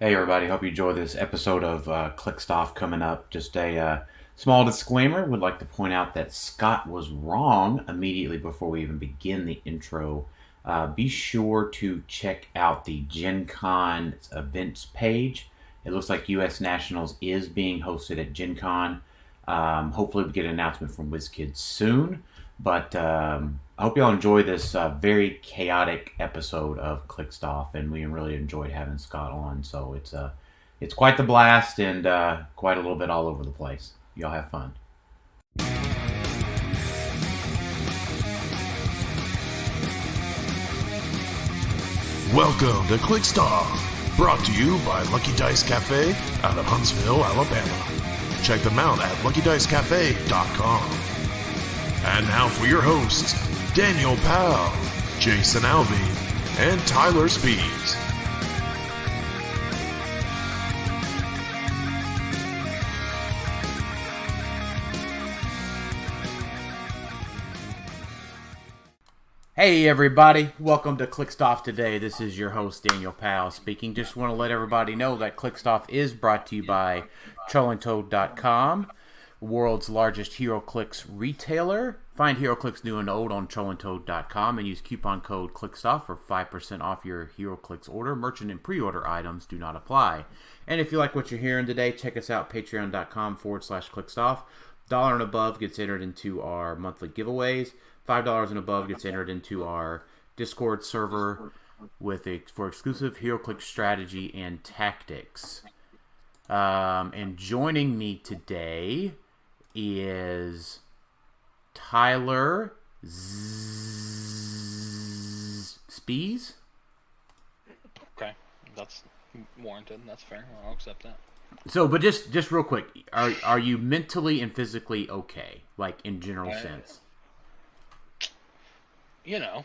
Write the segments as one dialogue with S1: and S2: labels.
S1: Hey everybody, hope you enjoy this episode of Clixed Off coming up. Just a small disclaimer, would like to point out that Scott was wrong immediately before we even begin the intro. Be sure to check out the Gen Con events page. It looks like US Nationals is being hosted at Gen Con. Hopefully we get an announcement from WizKids soon. But I hope y'all enjoy this very chaotic episode of Clixed Off, and we really enjoyed having Scott on. So it's quite the blast and quite a little bit all over the place. Y'all have fun.
S2: Welcome to Clixed Off, brought to you by Lucky Dice Cafe out of Huntsville, Alabama. Check them out at LuckyDiceCafe.com. And now for your hosts, Daniel Powell, Jason Alvey, and Tylor Speeds.
S1: Hey everybody, welcome to Clixed Off today. This is your host Daniel Powell speaking. Just want to let everybody know that Clixed Off is brought to you by TrollandToad.com, world's largest HeroClix retailer. Find HeroClix new and old on TrollandToad.com and use coupon code CLIXEDOFF for 5% off your HeroClix order. Merchant and pre-order items do not apply. And if you like what you're hearing today, check us out, patreon.com/CLIXEDOFF. $1 and above gets entered into our monthly giveaways. $5 and above gets entered into our Discord server for exclusive HeroClix strategy and tactics. And joining me today is Tylor Spees.
S3: Okay, that's warranted. That's fair. I'll accept that.
S1: So, but just real quick, are you mentally and physically okay, like in general sense?
S3: You know,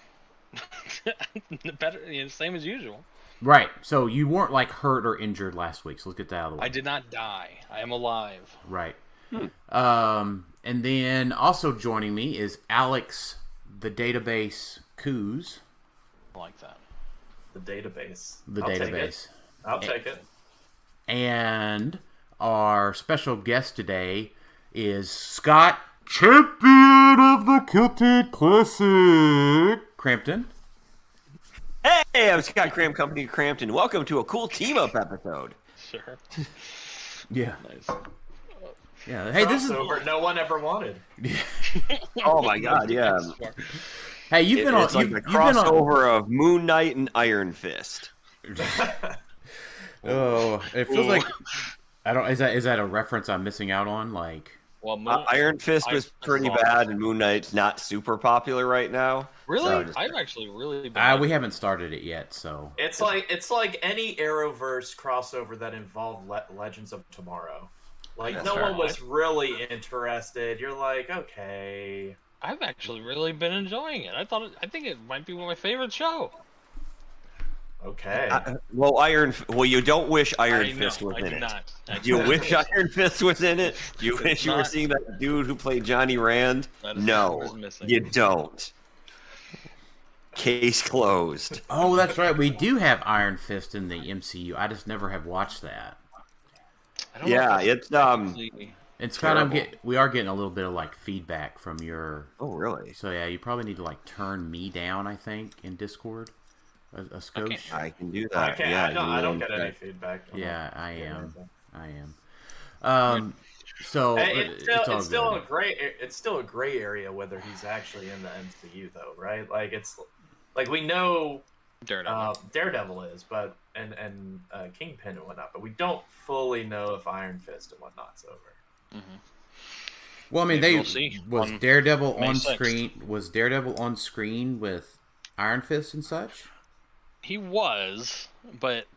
S3: better, same as usual.
S1: Right. So you weren't like hurt or injured last week. So let's get that out of the way.
S3: I did not die. I am alive.
S1: Right. And then also joining me is Alex, the database Cruzz.
S3: I like that.
S4: The database.
S3: I'll take it.
S1: And our special guest today is Scott, champion of the Kilted Classic, Cramton.
S5: Hey, I'm Scott Cram Company of Cramton. Welcome to a cool team-up episode.
S3: Sure.
S1: Yeah.
S3: Nice.
S1: Yeah. Hey, this is
S4: no one ever wanted.
S5: Oh my God, yeah.
S1: Hey, you've been on.
S5: It's like the crossover of Moon Knight and Iron Fist.
S1: Oh, it feels like I don't. Is that a reference I'm missing out on? Like,
S3: well,
S5: Iron Fist was pretty bad, and Moon Knight's not super popular right now.
S3: Really,
S5: so
S3: I've actually really been.
S1: We haven't started it yet, so
S4: it's like any Arrowverse crossover that involved Legends of Tomorrow. Like
S5: That's
S4: no
S5: fair.
S4: one was really interested. You're like, okay.
S3: I've actually really been enjoying it. I think it might be my favorite show.
S4: Okay.
S5: Well, you don't wish Iron Fist was in it.
S3: Not.
S5: Do you wish Iron Fist was in it? Do you wish you were seeing that dude who played Johnny Rand? No, you don't. Case closed.
S1: Oh, that's right. We do have Iron Fist in the MCU. I just never have watched that.
S5: Yeah, it's
S1: It's kind of we are getting a little bit of like feedback from your.
S5: Oh, really?
S1: So yeah, you probably need to like turn me down. I think in Discord, a skosh.
S5: I can do that.
S4: I don't get any feedback.
S1: Yeah, I am. So
S4: it's still a gray area whether he's actually in the MCU though, right? Like it's like we know Daredevil is, but and Kingpin and whatnot, but we don't fully know if Iron Fist and whatnot's over.
S3: Mm-hmm.
S1: Well, I mean, was Daredevil
S3: May
S1: on
S3: 6th.
S1: screen? Was Daredevil on screen with Iron Fist and such?
S3: He was, but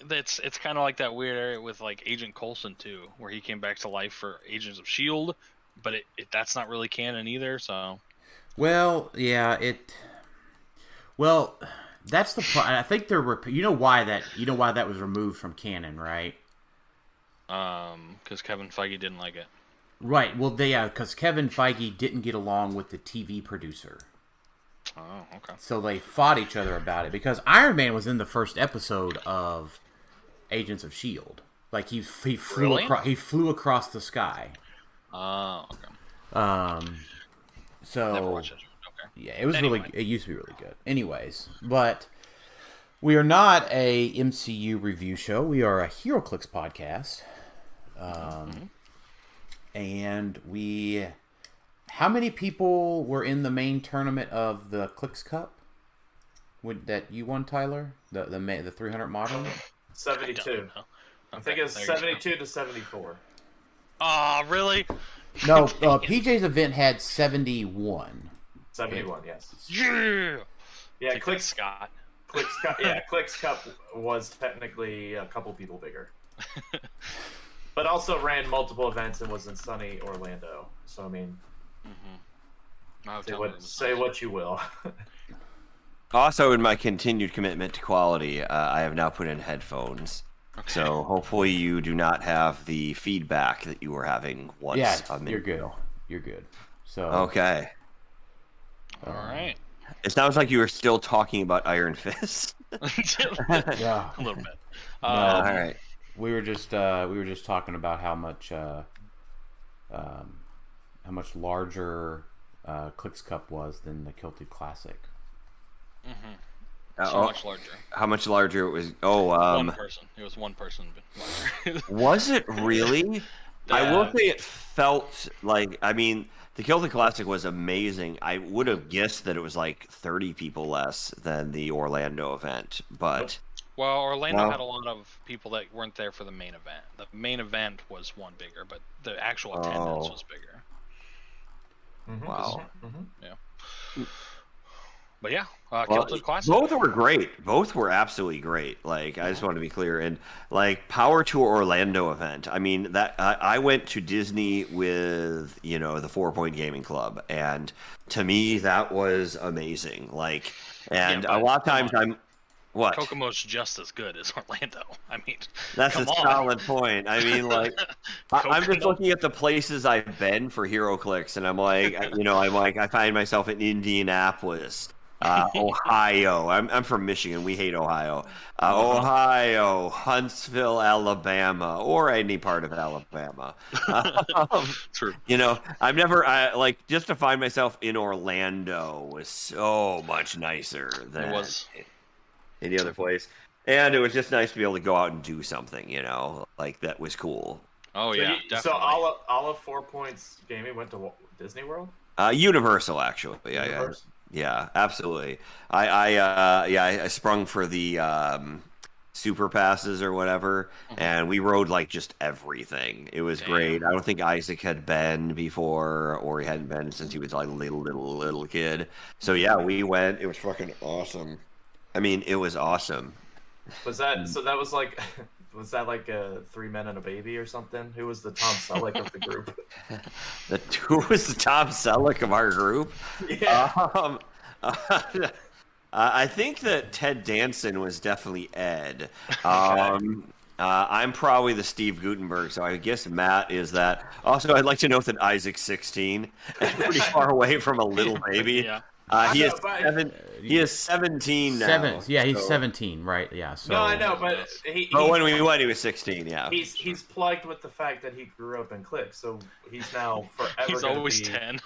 S3: it's kind of like that weird area with like Agent Coulson too, where he came back to life for Agents of S.H.I.E.L.D., but that's not really canon either. So,
S1: well, yeah, Well, that's the part. I think you know why that was removed from canon, right?
S3: Because Kevin Feige didn't like it.
S1: Right. Well, because Kevin Feige didn't get along with the TV producer.
S3: Oh, okay.
S1: So they fought each other about it because Iron Man was in the first episode of Agents of S.H.I.E.L.D. Like he flew across the sky.
S3: Oh, okay.
S1: So
S3: Never watched it. Okay.
S1: Yeah, it was it used to be really good. Anyways, but we are not a MCU review show. We are a HeroClix podcast. And how many people were in the main tournament of the Clixed Cup? That you won, Tylor? The 300 modern?
S4: 72. I think it's 72 to 74.
S3: Oh, really?
S1: No, PJ's event had 71.
S4: 71, yes.
S3: Yeah.
S4: Yeah,
S3: Clixed Cup.
S4: Clixed Cup was technically a couple people bigger. But also ran multiple events and was in sunny Orlando. So, I mean, say what you will.
S5: Also, in my continued commitment to quality, I have now put in headphones. Okay. So hopefully you do not have the feedback that you were having once.
S1: Yeah, you're good. You're good. So
S5: okay.
S3: All right.
S5: It sounds like you were still talking about Iron Fist.
S3: Yeah, a little bit.
S5: All right.
S1: We were just talking about how much larger Clixed Cup was than the Celtic Classic.
S3: So much larger.
S5: How much larger it was?
S3: One person. It was one person larger.
S5: Was it really? I will say it felt like. I mean, the Celtic Classic was amazing. I would have guessed that it was like 30 people less than the Orlando event, but.
S3: Well, Orlando had a lot of people that weren't there for the main event. The main event was one bigger, but the actual attendance was bigger.
S5: Wow.
S3: Yeah. But yeah, Celtic Classic.
S5: Both were great. Both were absolutely great. Like, I just want to be clear. And like, power to Orlando event. I mean, that I went to Disney with the 4 Point Gaming Club, and to me that was amazing. Like, and a lot of times What?
S3: Kokomo's just as good as Orlando. I mean,
S5: that's a solid point. I mean, like, I'm just looking at the places I've been for HeroClix, and I'm like, I find myself in Indianapolis, Ohio. I'm from Michigan. We hate Ohio. Ohio, Huntsville, Alabama, or any part of Alabama.
S3: True.
S5: I've never just to find myself in Orlando was so much nicer than. It was. Any other place, and it was just nice to be able to go out and do something, like that was cool.
S3: Oh yeah, definitely.
S4: So all of 4 Points Gaming went to Disney World.
S5: Universal, actually. Yeah, absolutely. I sprung for the super passes or whatever, and we rode like just everything. It was great. I don't think Isaac had been before, or he hadn't been since he was like a little kid. So yeah, we went. It was fucking awesome. I mean, it was awesome.
S4: Was that so? That was like, was that like 3 Men and a Baby or something? Who was the Tom Selleck of the group?
S5: Who was the Tom Selleck of our group?
S4: Yeah.
S5: I think that Ted Danson was definitely Ed. I'm probably the Steve Gutenberg, so I guess Matt is that. Also, I'd like to note that Isaac's 16 and pretty far away from a little baby.
S3: Yeah.
S5: He is 17 now.
S1: He's 17, right? Yeah. So.
S4: No, I know, but
S5: when we went, he was 16. Yeah.
S4: He's plugged with the fact that he grew up in Click, so he's now forever.
S3: He's always 10.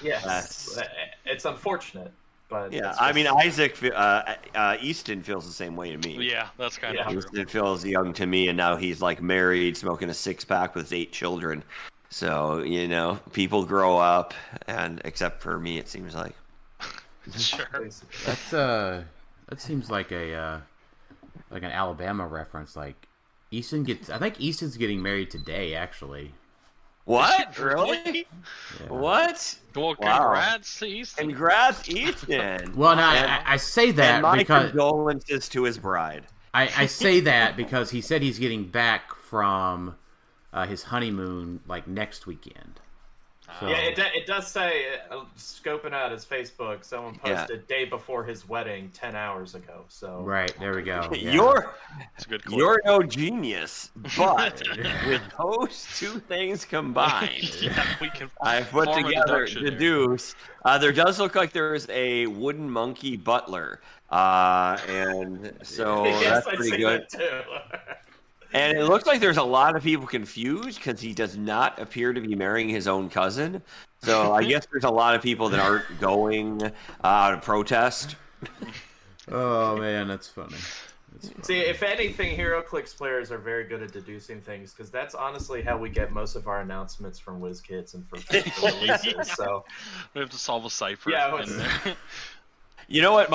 S4: Yes, it's unfortunate, but
S5: yeah. I mean, Isaac Easton feels the same way to me.
S3: Yeah, that's kind of true.
S5: Easton feels young to me, and now he's like married, smoking a 6-pack with 8 children. So people grow up, and except for me, it seems like.
S3: Sure.
S1: That seems like an Alabama reference. Like I think Easton's getting married today, actually.
S5: What? Really?
S1: Yeah.
S5: What?
S3: Well, congrats to Easton.
S5: Congrats, Easton.
S1: Well, now I say that
S5: and
S1: because
S5: condolences to his bride.
S1: I say that because he said he's getting back from his honeymoon like next weekend. So.
S4: Yeah, it does say, scoping out his Facebook, someone posted day before his wedding 10 hours ago. So
S1: right, there we go. Yeah.
S5: You're no genius, but with those two things combined, I put together the deuce. There does look like there's a wooden monkey butler, and so that's pretty good.
S4: That too.
S5: And it looks like there's a lot of people confused because he does not appear to be marrying his own cousin. So I guess there's a lot of people that aren't going to protest.
S1: Oh man, that's funny.
S4: See, if anything, HeroClix players are very good at deducing things because that's honestly how we get most of our announcements from WizKids and from releases. So
S3: we have to solve a cipher.
S4: Yeah.
S5: You know what?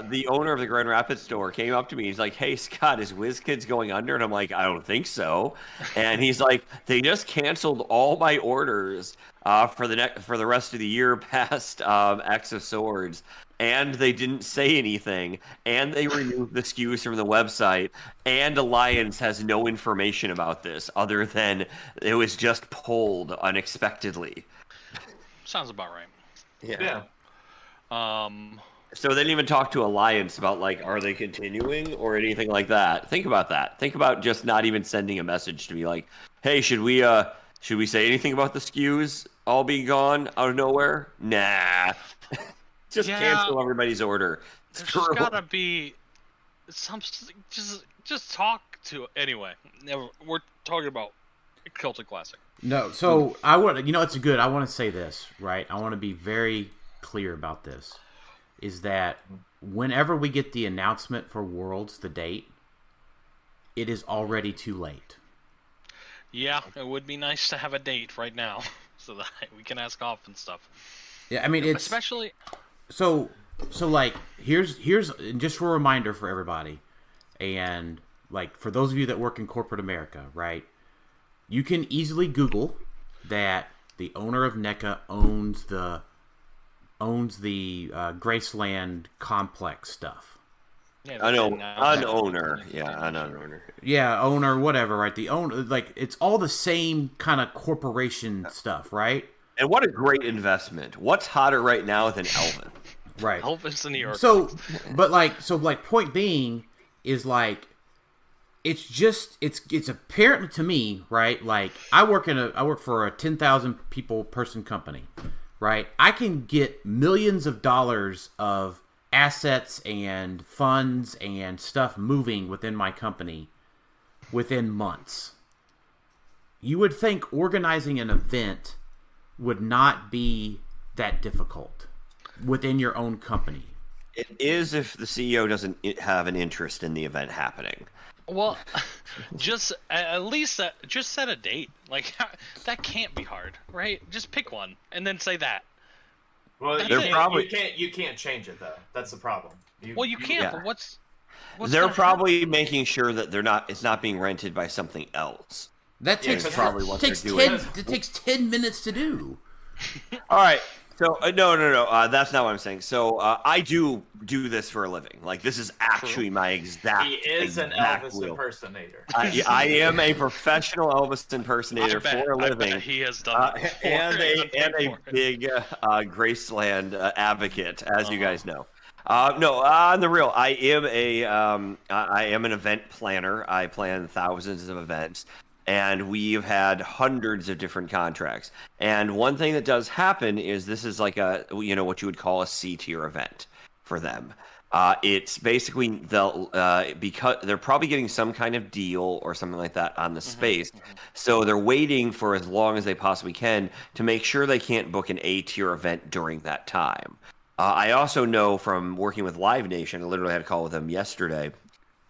S5: The owner of the Grand Rapids store came up to me. He's like, "Hey, Scott, is WizKids going under?" And I'm like, "I don't think so." And he's like, "They just canceled all my orders for the rest of the year past X of Swords, and they didn't say anything, and they removed the SKUs from the website, and Alliance has no information about this other than it was just pulled unexpectedly."
S3: Sounds about right.
S4: Yeah.
S5: So they didn't even talk to Alliance about, like, are they continuing or anything like that. Think about that. Think about just not even sending a message to me like, hey, should we say anything about the SKUs all being gone out of nowhere? Nah. Just cancel everybody's order.
S3: There's just gotta be some, just talk to, anyway. We're talking about Celtic Classic.
S1: No, so I want, it's good. I want to say this, right? I want to be very clear about this. Is that whenever we get the announcement for Worlds, the date, it is already too late.
S3: Yeah, it would be nice to have a date right now so that we can ask off and stuff.
S1: Yeah, I mean, it's
S3: especially
S1: so like here's just for a reminder for everybody, and like for those of you that work in corporate America, right? You can easily Google that the owner of NECA owns the Graceland complex stuff.
S3: Yeah,
S5: an owner. Yeah, an owner.
S1: Yeah, owner, whatever, right? The owner, like, it's all the same kind of corporation stuff, right?
S5: And what a great investment. What's hotter right now than Elvin?
S1: Right.
S3: Elvin's in New York.
S1: So, point being is, like, it's apparent to me, right? Like, I work for a 10,000 person company. Right, I can get millions of dollars of assets and funds and stuff moving within my company within months. You would think organizing an event would not be that difficult within your own company.
S5: It is if the CEO doesn't have an interest in the event happening.
S3: Well, just at least just set a date. Like, that can't be hard, right? Just pick one and then say that.
S4: Well, you can't change it though. That's the problem.
S3: You can't. But what's
S5: they're probably making sure that it's not being rented by something else.
S1: That takes
S5: probably what they're doing.
S1: It takes 10 minutes to do.
S5: All right. So no, that's not what I'm saying. So I do this for a living. Like, this is actually my exact.
S4: He is an Elvis impersonator.
S5: I am a professional Elvis impersonator for a living.
S3: He has done it
S5: and a big Graceland advocate, as you guys know. On the real, I am an event planner. I plan thousands of events. And we've had hundreds of different contracts. And one thing that does happen is this is like what you would call a C-tier event for them. It's basically because they're probably getting some kind of deal or something like that on the space. So they're waiting for as long as they possibly can to make sure they can't book an A-tier event during that time. I also know from working with Live Nation, I literally had a call with them yesterday,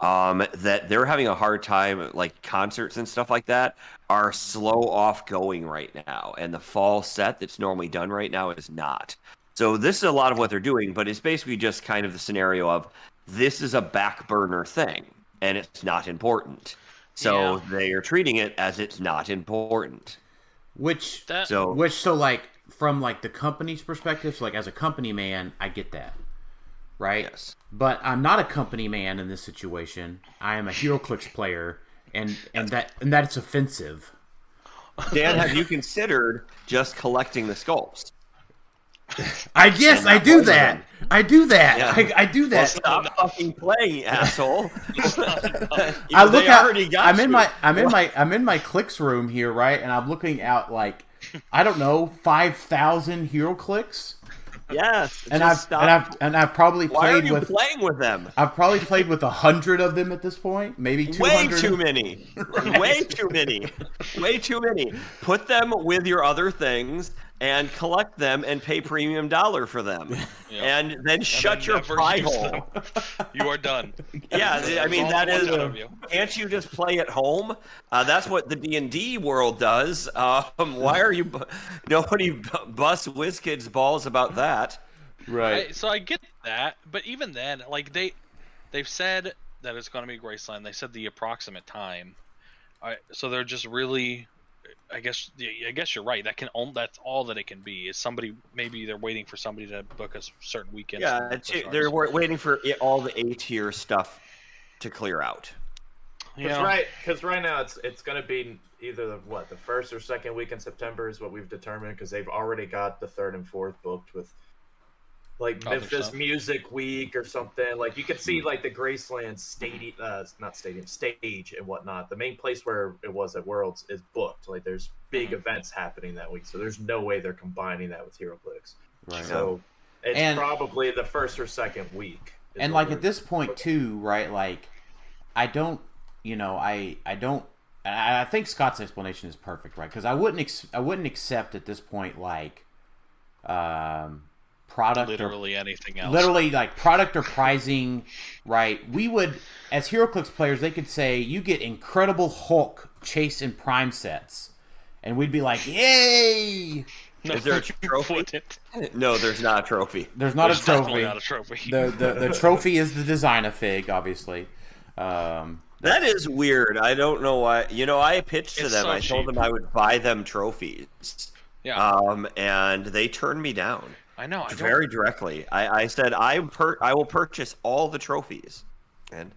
S5: that they're having a hard time, like concerts and stuff like that are slow off going right now. And the fall set that's normally done right now is not. So this is a lot of what they're doing, but it's basically just kind of the scenario of this is a back burner thing and it's not important. So they are treating it as it's not important.
S1: So like from like the company's perspective, so like as a company man, I get that. Right?
S5: Yes.
S1: But I'm not a company man in this situation. I am a HeroClix player, and that's offensive.
S5: Dan, have you considered just collecting the sculpts?
S1: I do that. I do that.
S5: Yeah.
S1: I do that.
S5: Well, stop fucking playing, asshole.
S1: I look out. I'm in my Clix room here, right? And I'm looking out like, I don't know, 5,000 HeroClix.
S5: Yes.
S1: And I've probably played with
S5: playing with them.
S1: I've probably played with 100 of them at this point, maybe 200.
S5: Way too many. Way too many. Way too many. Put them with your other things and collect them and pay premium dollar for them, and then shut your pie hole.
S3: You are done.
S5: Yeah, I mean that is. Can't you just play at home? That's what the D&D world does. Why are you? Nobody busts WizKids balls about that.
S1: Right.
S3: So I get that, but even then, like they've said that it's going to be Graceland. They said the approximate time. So they're just really. I guess you're right. That's all that it can be. Is somebody maybe they're waiting for somebody to book a certain weekend.
S5: Yeah, they're waiting for all the A-tier stuff to clear out.
S4: Because right now it's going to be either the first or second week in September is what we've determined, because they've already got the third and fourth booked with like Memphis Music Week or something. Like you could see like the Graceland stage and whatnot. The main place where it was at Worlds is booked. Like there's big events happening that week, so there's no way they're combining that with HeroClix.
S1: Right.
S4: So it's probably the first or second week.
S1: And like at this point too, right? Like I don't. I think Scott's explanation is perfect, right? Because I wouldn't accept at this point like product
S3: literally anything else.
S1: Literally like product or pricing, right? We would, as HeroClix players, they could say you get Incredible Hulk Chase and Prime sets, and we'd be like, yay!
S5: No, is there a trophy? No, there's not a trophy.
S1: There's not a trophy.
S3: Definitely not a trophy.
S1: The trophy is the Design-A-Fig, obviously.
S5: That is weird. I don't know why. I pitched to them.
S3: So
S5: I told them I would buy them trophies.
S3: Yeah.
S5: And they turned me down.
S3: I know.
S5: Very directly. I said I will purchase all the trophies, and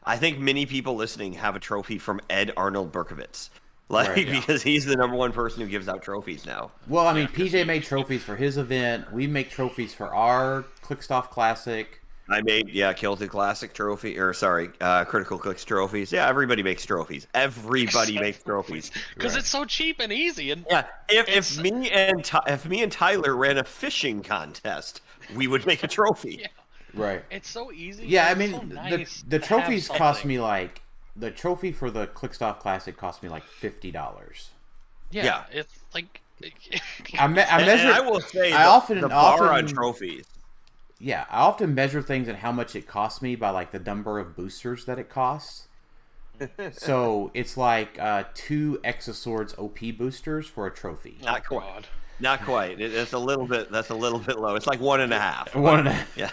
S5: I think many people listening have a trophy from Ed Arnold Berkovitz. Because he's the #1 person who gives out trophies now.
S1: Well, I mean, PJ made trophies for his event. We make trophies for our Clixed Off Classic.
S5: I made, Kilted Classic trophy, Critical Clicks trophies. Yeah, everybody makes trophies. Everybody makes trophies.
S3: Because it's so cheap and easy. And
S5: if me and Tyler ran a fishing contest, we would make a trophy.
S3: Yeah.
S1: Right.
S3: It's so easy.
S1: Yeah, I mean,
S3: so nice
S1: the trophies cost me like, the trophy for the Clixed Off Classic cost me like $50.
S3: Yeah. It's like...
S1: I measure.
S5: I will say, the bar on trophies.
S1: Yeah, I often measure things and how much it costs me by like the number of boosters that it costs. So it's like 2 Exoswords OP boosters for a trophy.
S5: Not quite. Not quite. That's a little bit low. It's like 1.5.
S1: 1.5.
S5: Yeah.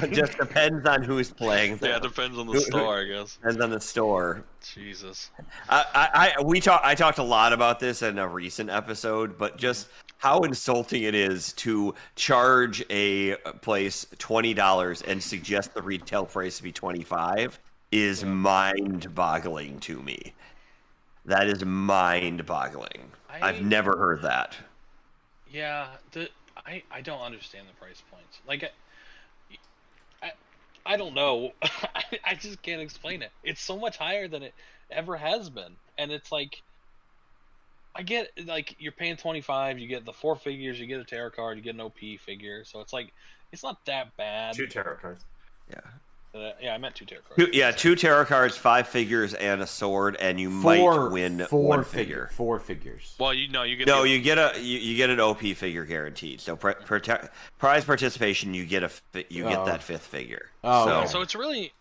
S5: It just depends on who's playing.
S3: Yeah, it depends on the store, I guess.
S5: Depends on the store.
S3: Jesus.
S5: I talked a lot about this in a recent episode, but just how insulting it is to charge a place $20 and suggest the retail price to be $25 is mind-boggling to me. That is mind-boggling. I've never heard that.
S3: Yeah, I don't understand the price points. Like, I don't know. I just can't explain it. It's so much higher than it ever has been, and it's like, I get like you're paying $25, you get the 4 figures, you get a tarot card, you get an OP figure, so it's like it's not that bad.
S4: 2 tarot cards.
S3: Yeah. I meant 2 tarot cards.
S5: 2 tarot cards, 5 figures, and a sword, and you might win 1 figure.
S1: 4 figures.
S3: Well, you get
S5: you get an OP figure guaranteed. So prize participation, you get that 5th figure.
S3: So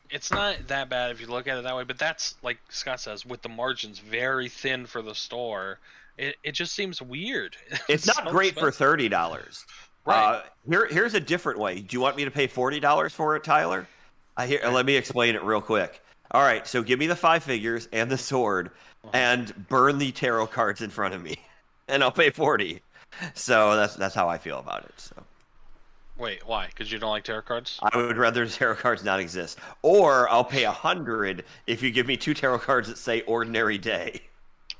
S3: it's not that bad if you look at it that way. But that's like Scott says, with the margins very thin for the store, it just seems weird.
S5: It's not great for $30.
S3: Right.
S5: Here's a different way. Do you want me to pay $40 for it, Tyler? Let me explain it real quick. All right, so give me the 5 figures and the sword, and burn the tarot cards in front of me, and I'll pay $40. So that's how I feel about it. So.
S3: Wait, why? Because you don't like tarot cards?
S5: I would rather tarot cards not exist, or I'll pay $100 if you give me 2 tarot cards that say Ordinary Day.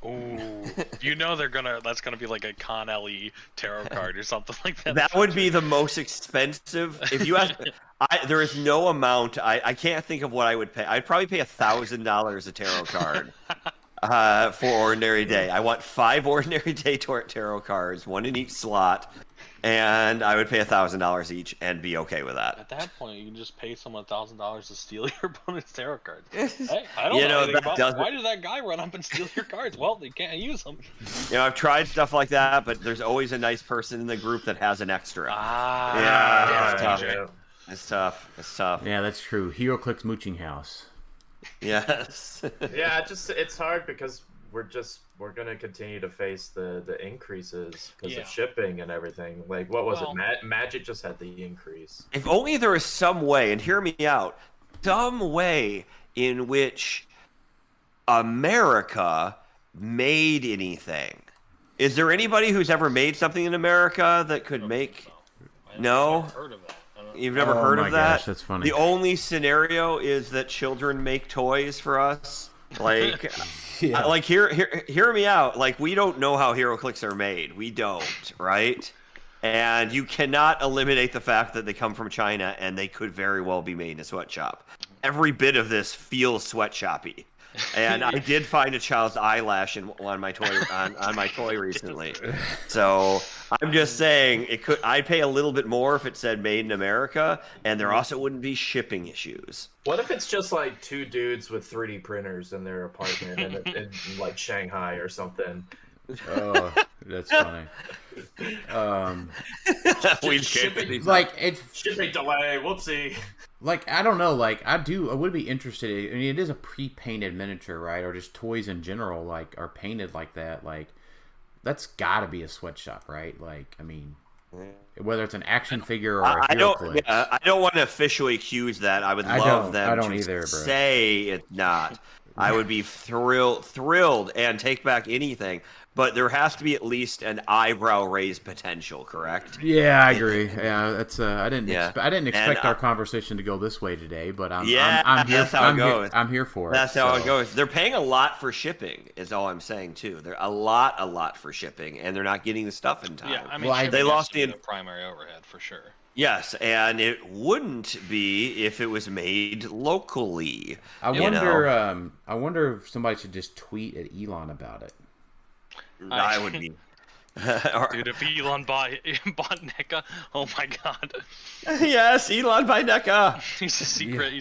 S3: Ooh, that's gonna be like a Con LE tarot card or something like that.
S5: That would be the most expensive. If you ask, there is no amount. I can't think of what I would pay. I'd probably pay $1,000 a tarot card for Ordinary Day. I want 5 Ordinary Day tarot cards, 1 in each slot, and I would pay $1,000 each and be okay with that.
S3: At that point, you can just pay someone $1,000 to steal your opponent's tarot cards. Hey, I don't
S5: You
S3: know
S5: know,
S3: anything
S5: that
S3: about
S5: doesn't-
S3: why did that guy run up and steal your cards? Well, they can't use them.
S5: I've tried stuff like that, but there's always a nice person in the group that has an extra.
S3: Yeah,
S5: it's tough.
S4: yeah.
S5: It's tough.
S1: Yeah, that's true. HeroClix Mooching House.
S5: Yes.
S4: Yeah, it's hard because we're gonna continue to face the increases because of shipping and everything. Like, what was it? Magic just had the increase.
S5: If only there was some way, and hear me out, some way in which America made anything. Is there anybody who's ever made something in America that could make? No?
S3: I've never heard of that.
S5: You've never heard of that?
S1: Gosh, that's funny.
S5: The only scenario is that children make toys for us. Like,
S1: Yeah.
S5: like hear me out. Like, we don't know how HeroClix are made. We don't, right? And you cannot eliminate the fact that they come from China and they could very well be made in a sweatshop. Every bit of this feels sweatshoppy. And I did find a child's eyelash on my toy on my toy recently. So I'm just saying I'd pay a little bit more if it said made in America, and there also wouldn't be shipping issues.
S4: What if it's just like two dudes with 3D printers in their apartment in like Shanghai or something?
S1: Oh, that's funny.
S4: Shipping
S1: Like it's
S4: shipping delay. Whoopsie.
S1: like I don't know. Like I would be interested. I mean, it is a pre-painted miniature, right? Or just toys in general, like are painted like that. Like that's got to be a sweatshop, right? Like I mean, whether it's an action figure or a HeroClix.
S5: I don't want to officially accuse that. I would love them to say it's not. I would be thrilled and take back anything. But there has to be at least an eyebrow raise potential, correct?
S1: Yeah, I agree. Yeah, that's I didn't expect our conversation to go this way today, but I'm here.
S5: That's how it goes.
S1: I'm here for it.
S5: That's how it goes. They're paying a lot for shipping, is all I'm saying too. They're a lot for shipping, and they're not getting the stuff in time.
S3: Yeah, I mean,
S5: they lost the
S3: primary overhead for sure.
S5: Yes, and it wouldn't be if it was made locally.
S1: I wonder if somebody should just tweet at Elon about it.
S5: I would be.
S3: Dude, if Elon bought NECA, oh my god.
S5: Yes, Elon by NECA.
S3: He's a secret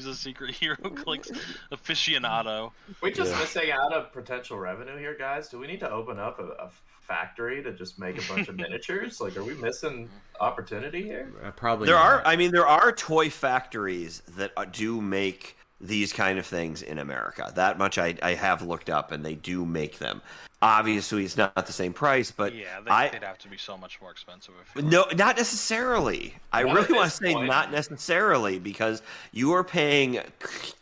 S3: HeroClix aficionado.
S4: We just missing out on potential revenue here, guys. Do we need to open up a factory to just make a bunch of miniatures? Like, are we missing opportunity here?
S1: Probably.
S5: There are toy factories that do make these kind of things in America. That much I have looked up, and they do make them. Obviously, it's not the same price, but
S3: yeah, they'd have to be so much more expensive.
S5: No, not necessarily. I really want to say not necessarily, because you are paying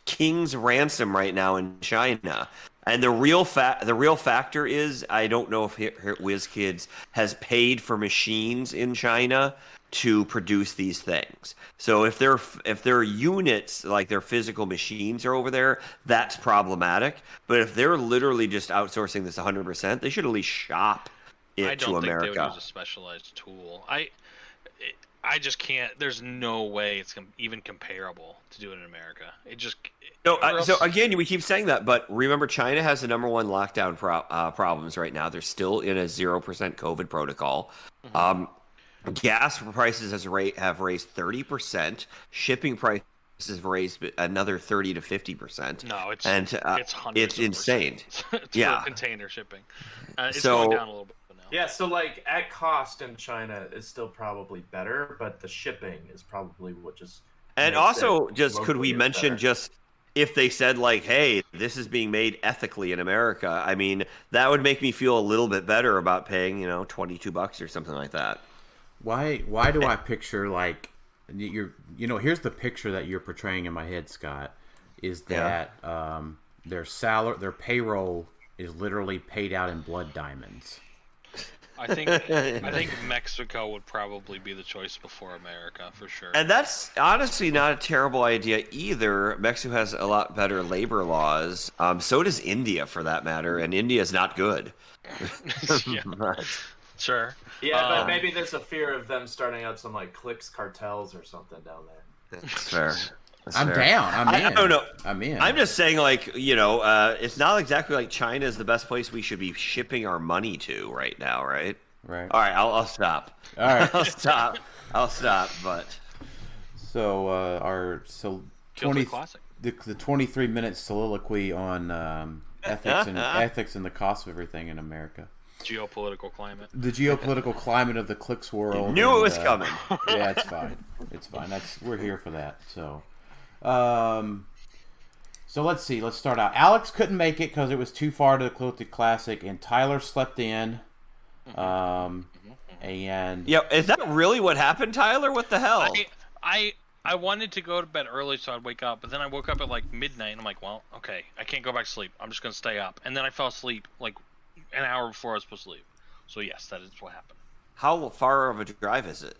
S5: king's ransom right now in China, and the real factor is I don't know if WizKids has paid for machines in China to produce these things. So if their units, like their physical machines, are over there, that's problematic. But if they're literally just outsourcing this 100%, they should at least shop it to America. I don't think they would use a
S3: specialized tool. I just can't. There's no way it's even comparable to do it in America. It just
S5: so again, we keep saying that, but remember, China has the #1 lockdown problems right now. They're still in a 0% COVID protocol. Mm-hmm. Gas prices have raised 30%. Shipping prices have raised another 30 to 50%.
S3: No, it's
S5: it's insane.
S3: For container shipping. It's going down a little bit now.
S4: Yeah, so like at cost in China is still probably better, but the shipping is probably what just.
S5: And also, just could we mention better. Just if they said like, hey, this is being made ethically in America? I mean, that would make me feel a little bit better about paying $22 or something like that.
S1: Why do I picture like here's the picture that you're portraying in my head, Scott, is that their payroll is literally paid out in blood diamonds.
S3: I think Mexico would probably be the choice before America for sure.
S5: And that's honestly not a terrible idea either. Mexico has a lot better labor laws. So does India, for that matter, and India is not good.
S3: Yeah. Sure.
S4: Yeah, but maybe there's a fear of them starting out some like Clixed cartels or something down there.
S5: That's fair.
S1: I'm down. I'm in.
S5: I don't know.
S1: I'm in.
S5: I'm just saying, like, it's not exactly like China is the best place we should be shipping our money to right now, right?
S1: Right.
S5: All right, I'll stop.
S1: All right.
S5: I'll stop. But
S1: so our 20
S3: classic.
S1: the 23-minute soliloquy on ethics and the cost of everything in America.
S3: Geopolitical climate.
S1: The geopolitical climate of the Clix world.
S5: Knew it was coming.
S1: Yeah, it's fine. It's fine. We're here for that. So, so let's see. Let's start out. Alex couldn't make it because it was too far to the Clothing Classic, and Tylor slept in. And
S5: yeah, is that really what happened, Tylor? What the hell?
S3: I wanted to go to bed early so I'd wake up, but then I woke up at like midnight and I'm like, well, okay, I can't go back to sleep. I'm just gonna stay up, and then I fell asleep like an hour before I was supposed to leave. So yes, that is what happened.
S5: How far of a drive is it?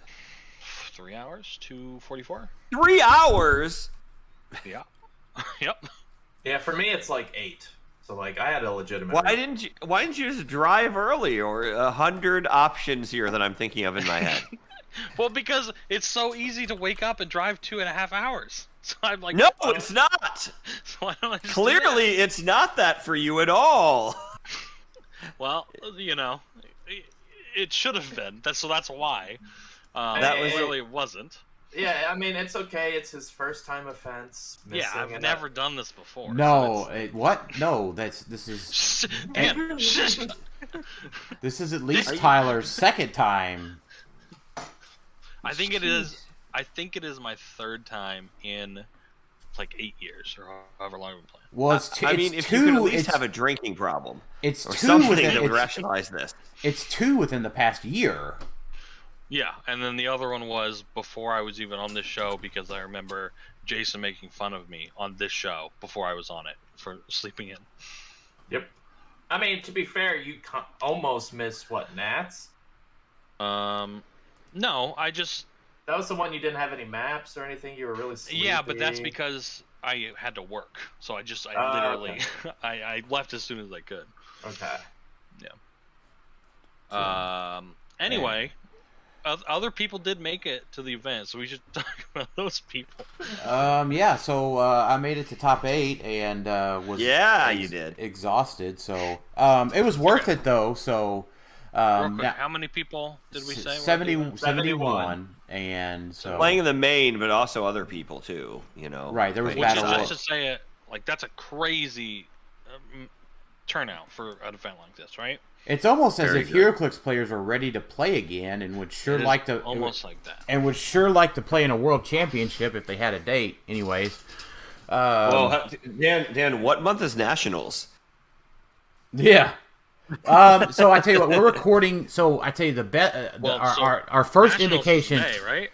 S3: 3 hours, 2:44.
S5: 3 hours?
S3: Yeah. Yep.
S4: Yeah, for me it's like 8. So like I had a legitimate.
S5: Why didn't you just drive early? Or 100 options here that I'm thinking of in my head.
S3: Well, because it's so easy to wake up and drive 2.5 hours. So I'm like,
S5: no, it's not.
S3: So why don't I just
S5: Clearly, it's not that for you at all.
S3: Well, you know, it should have been. That's why.
S5: That was
S3: really it wasn't.
S4: Yeah, I mean it's okay. It's his first time offense.
S3: Yeah, I've never done this before.
S1: No, what? No, this is.
S3: Man,
S1: this is at least Tylor's second time.
S3: I think it is. I think it is my third time in like 8 years or however long I've been playing.
S1: Well, it's
S5: I mean, if you could at least have a drinking problem,
S1: it's
S5: or
S1: two
S5: something that would rationalize this.
S1: It's 2 within the past year.
S3: Yeah, and then the other one was before I was even on this show, because I remember Jason making fun of me on this show before I was on it for sleeping in.
S4: Yep. I mean, to be fair, you almost missed what, Nats?
S3: No, I just.
S4: That was the one you didn't have any maps or anything. You were really sleepy.
S3: Yeah, but that's because I had to work, so I literally
S4: okay.
S3: I left as soon as I could.
S4: Okay.
S3: Yeah. Anyway. Other people did make it to the event, so we should talk about those people.
S1: Yeah, so I made it to top 8 and was
S5: you did
S1: exhausted. So it was worth it though. So
S3: real quick, how many people did we say?
S1: 71, and so
S5: playing in the main, but also other people too. You know,
S1: right? There was
S3: battle.
S1: battle.
S3: I should say it like that's a crazy turnout for an event like this, right?
S1: It's almost as if
S5: good.
S1: HeroClix players are ready to play again and would sure like to
S3: like that,
S1: and would sure like to play in a world championship if they had a date. Anyways,
S5: well, Dan, what month is Nationals?
S1: Yeah. So I tell you what, we're recording. So I tell you our first indication,
S3: today, right?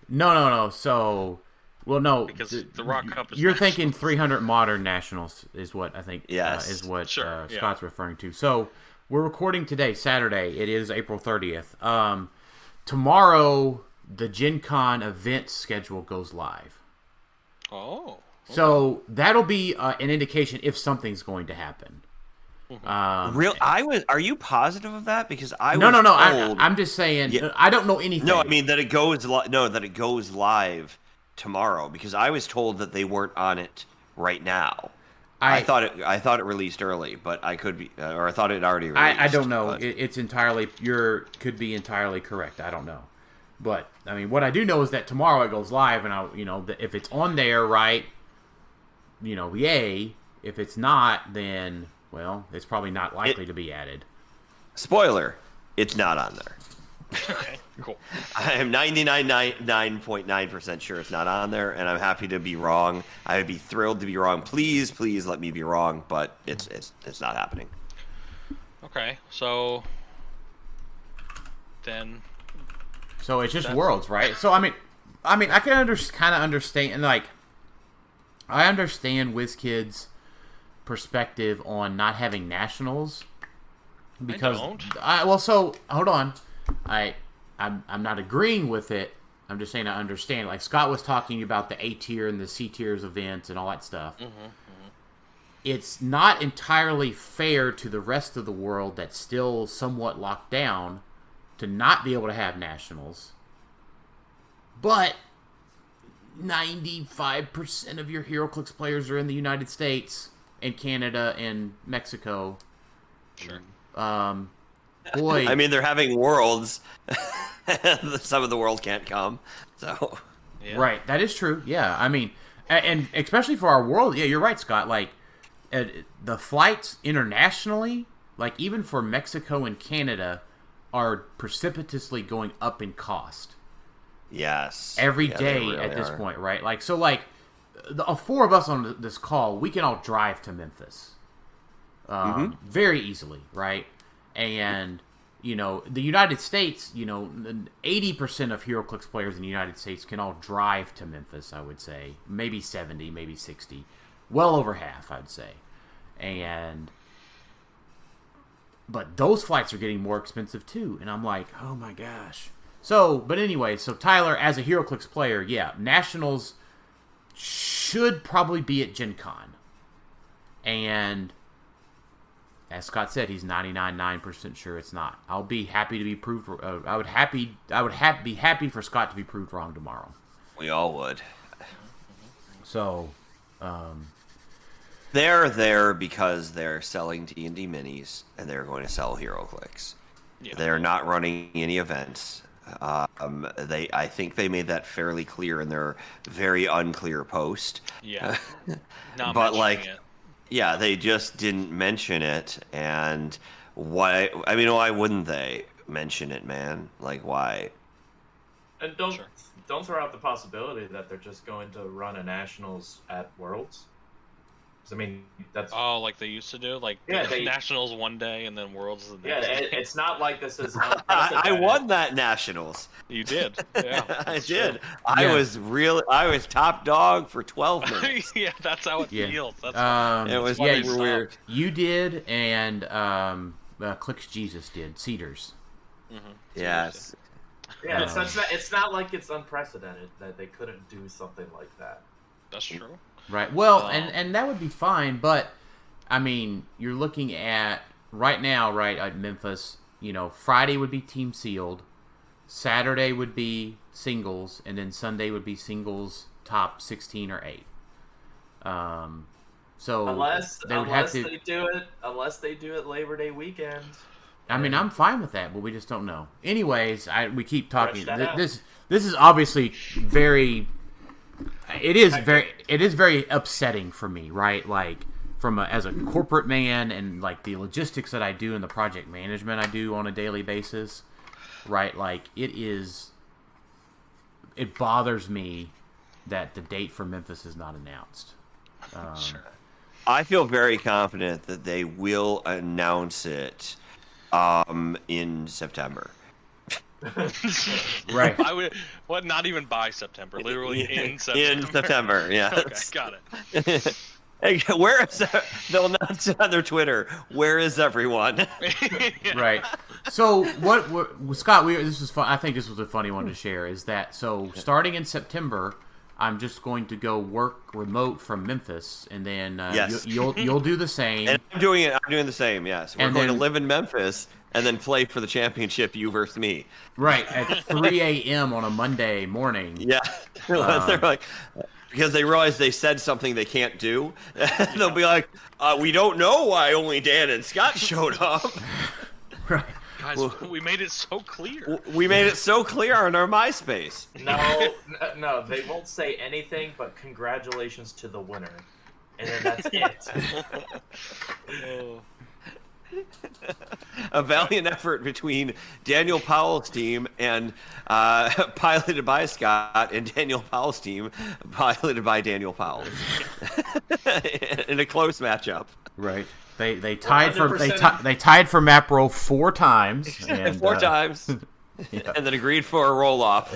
S1: No. So. Well, no,
S3: because the Rock Cup is.
S1: You're thinking 300 modern nationals is what I think.
S5: Yes,
S1: is what
S3: sure,
S1: Scott's referring to. So we're recording today, Saturday. It is April 30th. Tomorrow, the Gen Con event schedule goes live.
S3: Oh. Okay.
S1: So that'll be an indication if something's going to happen.
S5: Are you positive of that? Because
S1: No. I'm just saying. Yeah. I don't know anything.
S5: No, I mean that it goes. That it goes live tomorrow, because I was told that they weren't on it right now. I thought it released early, but I could be, or I thought it already released.
S1: I don't know. It's entirely could be entirely correct. I don't know, but I mean, what I do know is that tomorrow it goes live, and if it's on there, right, yay. If it's not, then well, it's probably not likely to be added.
S5: Spoiler: it's not on there.
S3: Okay, cool.
S5: I am 99.9% sure it's not on there, and I'm happy to be wrong. I would be thrilled to be wrong. Please let me be wrong, but it's not happening.
S3: Okay, so then.
S1: So it's just Worlds, right? So I mean, I can kind of understand, like, I understand WizKid's perspective on not having nationals because so hold on. I'm not agreeing with it. I'm just saying I understand. Like Scott was talking about the A tier and the C tiers events and all that stuff. It's not entirely fair to the rest of the world that's still somewhat locked down to not be able to have nationals. But 95% of your HeroClix players are in the United States and Canada and Mexico.
S3: Sure.
S1: Boy,
S5: I mean, they're having worlds. Some of the world can't come, so.
S3: Yeah.
S1: Right, that is true. Yeah, I mean, and especially for our world. Yeah, you're right, Scott. Like the flights internationally, like even for Mexico and Canada, are precipitously going up in cost.
S5: Yes.
S1: Every
S5: Yeah,
S1: day
S5: they really
S1: at this
S5: are.
S1: point, right? Like so, like the four of us on this call, we can all drive to Memphis very easily, right? And you know, the United States, you know, 80% of HeroClix players in the United States can all drive to Memphis. I would say maybe 70, maybe 60, well over half, I'd say, but those flights are getting more expensive too, and I'm like, oh my gosh. So, but anyway, so Tylor, as a HeroClix player, yeah, Nationals should probably be at Gen Con. And as Scott said, he's 99.9% sure it's not. I'll be happy to be proved. I would be happy for Scott to be proved wrong tomorrow.
S5: We all would.
S1: So,
S5: they're there because they're selling D&D minis, and they're going to sell HeroClix.
S3: Yeah.
S5: They're not running any events. I think they made that fairly clear in their very unclear post.
S3: Yeah. Not
S5: But
S3: mentioning it.
S5: yeah, they just didn't mention it. And why? I mean, why wouldn't they mention it, man? Like, why?
S4: And don't throw out the possibility that they're just going to run a Nationals at Worlds. 'Cause, I mean, that's
S3: like they used to do, like Nationals one day and then Worlds the next day.
S4: it's not like this is.
S5: I won that Nationals.
S3: You did, yeah.
S5: I did.
S1: Yeah.
S5: I was top dog for 12 minutes.
S3: Yeah, that's how it
S1: Yeah.
S3: feels. That's
S5: It was
S1: yeah,
S5: super weird.
S1: You did, and Clixed Jesus did. Cedars.
S5: Yes.
S4: Yeah, it's not like it's unprecedented that they couldn't do something like that.
S3: That's true.
S1: Right. Well, and that would be fine, but I mean, you're looking at right now, right, at Memphis, you know, Friday would be team sealed, Saturday would be singles, and then Sunday would be singles top 16 or 8. So
S4: Unless
S1: they would have to,
S4: they do it Labor Day weekend.
S1: I mean, I'm fine with that, but we just don't know. Anyways, we keep talking.
S4: Stretch that out.
S1: This is obviously very. It is very upsetting for me, right? Like as a corporate man, and like the logistics that I do and the project management I do on a daily basis, right? Like it bothers me that the date for Memphis is not announced.
S3: Sure.
S5: I feel very confident that they will announce it in September.
S1: Right.
S3: I would. What? Not even by September. Literally in September.
S5: In September, yeah.
S3: Okay, got it.
S5: Hey, where is they'll announce it on their Twitter? Where is everyone?
S1: Right. So what Scott? This is fun. I think this was a funny one to share. Is that so? Starting in September, I'm just going to go work remote from Memphis, and then
S5: Yes.
S1: you'll do the same.
S5: And I'm doing the same. Yes, we're
S1: And
S5: going
S1: then-
S5: to live in Memphis and then play for the championship. You versus me.
S1: Right at 3 a.m. on a Monday morning.
S5: Yeah, they're like, because they realize they said something they can't do. They'll be like, "We don't know why only Dan and Scott showed up."
S1: Right.
S3: Guys, we made it so clear.
S5: We made it so clear on our MySpace.
S4: No, they won't say anything but congratulations to the winner, and then that's it.
S5: A valiant effort between Daniel Powell's team and piloted by Scott, and Daniel Powell's team piloted by Daniel Powell in a close matchup.
S1: Right. They tied for
S4: 100%.
S1: they tied for map roll 4 times. And,
S5: 4 times,
S1: yeah.
S5: and then agreed for a roll off.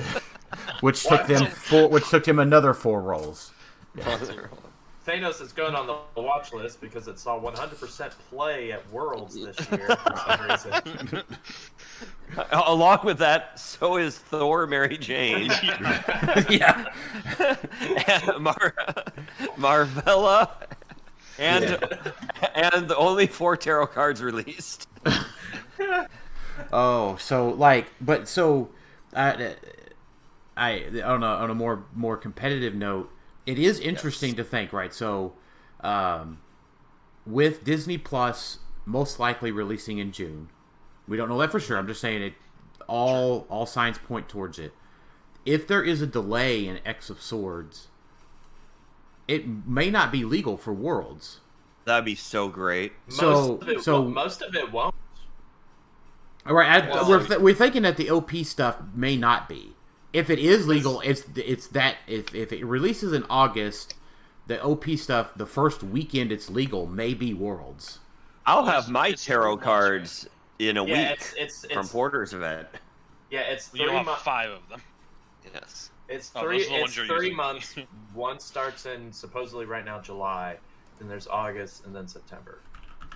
S1: Which took them another 4 rolls.
S4: Thanos is going on the watch list because it saw 100% play at Worlds this year for some reason.
S5: Along with that, so is Thor, Mary Jane,
S1: Yeah.
S5: and Marvella, and only 4 tarot cards released.
S1: Oh, so like, but so, I on a more competitive note, it is interesting to think, right? So, with Disney Plus most likely releasing in June, We don't know that for sure. I'm just saying it. All signs point towards it. If there is a delay in X of Swords, it may not be legal for Worlds.
S5: That'd be so great.
S4: Most of it won't.
S1: All right, we're thinking that the OP stuff may not be. If it is legal, it's that if it releases in August, the OP stuff the first weekend it's legal may be Worlds.
S5: I'll have my tarot cards in a week
S4: it's
S5: from Porter's event.
S4: Yeah, it's 3
S3: You'll have
S4: months.
S3: 5 of them.
S5: Yes.
S4: It's
S3: those are the
S4: 3 months. One starts in supposedly right now July, then there's August, and then September.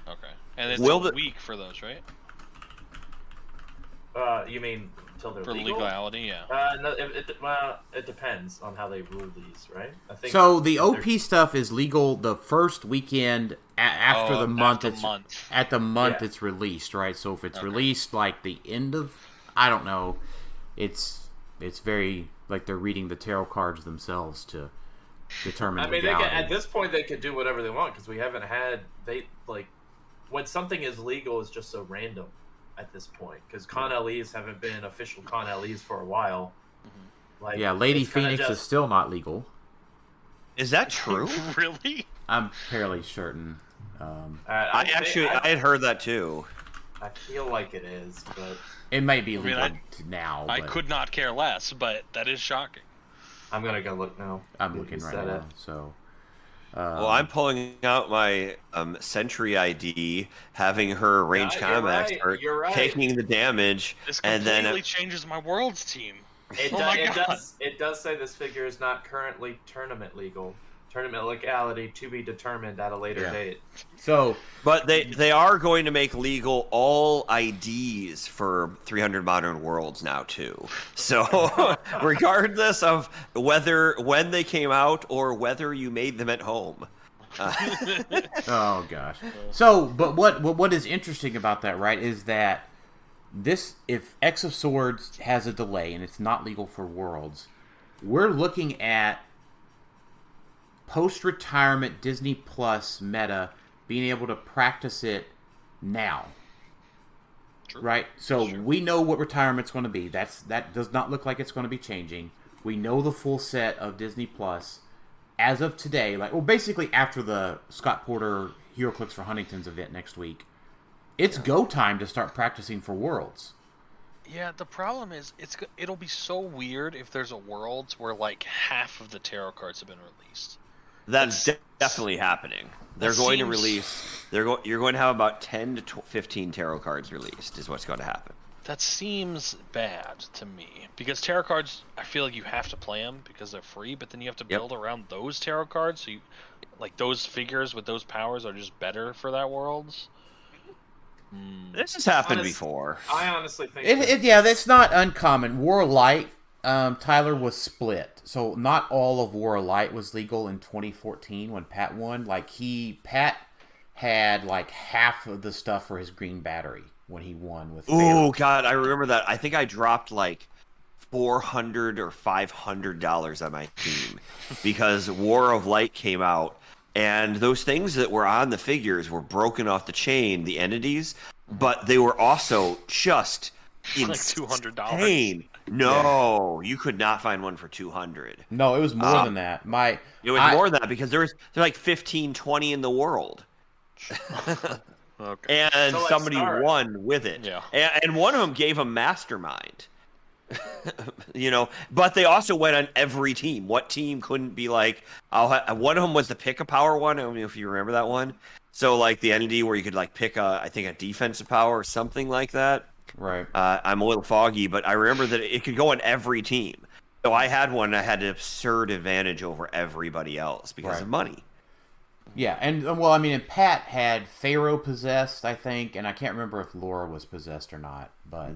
S3: Okay, and it's a week for those, right?
S4: You mean until they're
S3: for
S4: legal?
S3: legality? Yeah.
S4: No, it depends on how they rule these, right? I think
S1: so the OP stuff is legal the first weekend after the month. At the month it's released, right? So if it's released like the end of, I don't know, it's very like they're reading the tarot cards themselves to determine.
S4: I mean, at this point they could do whatever they want because we haven't had when something is legal is just so random. At this point, because Con LEs haven't been official Con LEs for a while.
S1: Lady Phoenix is still not legal.
S5: Is that true?
S3: Really?
S1: I'm fairly certain.
S5: I had heard that too.
S4: I feel like it is, but
S1: it may be legal now.
S3: I could not care less, but that is shocking.
S4: I'm gonna go look now.
S1: I'm looking right now. So.
S5: Well, I'm pulling out my Sentry ID, having her range combat expert, taking the damage,
S3: this
S5: and then
S3: completely changes my Worlds team.
S4: It does say this figure is not currently tournament legal. Tournament legality to be determined at a later date.
S1: So,
S5: but they are going to make legal all IDs for 300 Modern Worlds now too. So, regardless of when they came out or whether you made them at home.
S1: Oh gosh. So, but what is interesting about that, right, is that if X of Swords has a delay and it's not legal for Worlds, we're looking at post-retirement Disney Plus meta being able to practice it now. True. Right? So we know what retirement's going to be. That does not look like it's going to be changing. We know the full set of Disney Plus as of today. Basically after the Scott Porter HeroClix for Huntington's event next week. It's go time to start practicing for Worlds.
S3: Yeah, the problem is it'll be so weird if there's a Worlds where half of the tarot cards have been released.
S5: That's definitely happening. They're going to release. You're going to have about 10 to 15 tarot cards released. Is what's going to happen.
S3: That seems bad to me because tarot cards. I feel like you have to play them because they're free, but then you have to build around those tarot cards. So those figures with those powers are just better for that Worlds.
S5: This has happened before.
S4: I honestly think.
S1: That's not uncommon. War Light. Tylor was split, so not all of War Light was legal in 2014 when Pat won. Pat had half of the stuff for his green battery when he won with.
S5: Oh God, I remember that. I think I dropped $400 or $500 on my team because War of Light came out, and those things that were on the figures were broken off the chain, the entities, but they were also just $200. No, you could not find one for $200.
S1: No, it was more than that.
S5: It was more than that because there's 15, 20 in the world.
S3: Okay.
S5: And somebody won with it.
S3: Yeah.
S5: And one of them gave a mastermind. But they also went on every team. What team couldn't be one of them was the pick a power one. I don't know if you remember that one. So the entity where you could pick a defensive power or something like that.
S1: Right.
S5: I'm a little foggy, but I remember that it could go on every team. So I had one that had an absurd advantage over everybody else because of money.
S1: Yeah, and and Pat had Pharaoh possessed, I think, and I can't remember if Laura was possessed or not, but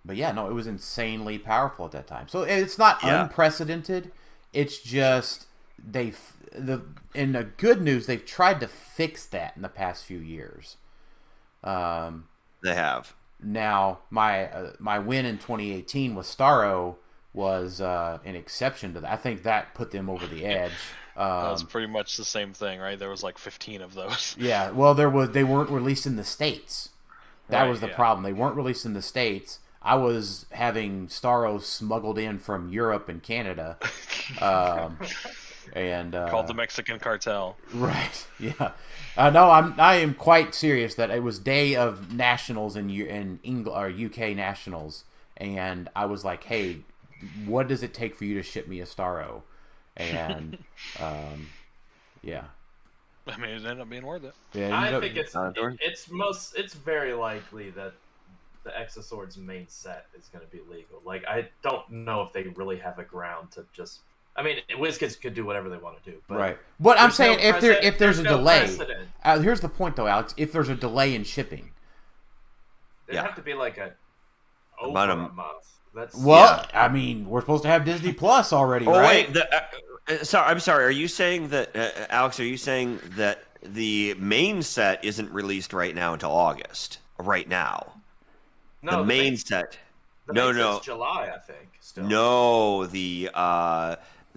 S1: it was insanely powerful at that time. So it's not unprecedented. It's just in the good news, they've tried to fix that in the past few years.
S5: They have.
S1: Now, my win in 2018 with Starro was an exception to that. I think that put them over the edge.
S3: That's pretty much the same thing, right? There was 15 of those.
S1: Yeah, well, they weren't released in the States. That was the problem. They weren't released in the States. I was having Staros smuggled in from Europe and Canada. And
S3: called the Mexican cartel.
S1: Right. Yeah. No, I am quite serious that it was day of nationals in England or UK nationals, and I was like, "Hey, what does it take for you to ship me a Staro?" And yeah.
S3: I mean, it ended up being worth it.
S1: Yeah,
S4: I think it's very likely that the Exosword's main set is going to be legal. Like, I don't know if they really have a ground to just. I mean, WizKids could do whatever they want to do. But
S1: right. But I'm saying if there's a delay,
S4: precedent.
S1: Here's the point though, Alex. If there's a delay in shipping,
S4: it'd have to be like over a month.
S1: I mean, we're supposed to have Disney Plus already, right?
S5: Wait, I'm sorry. Are you saying that, Alex? Are you saying that the main set isn't released right now until August? Right now,
S4: no.
S5: The main set.
S4: No. It's July, I think. Still.
S5: No,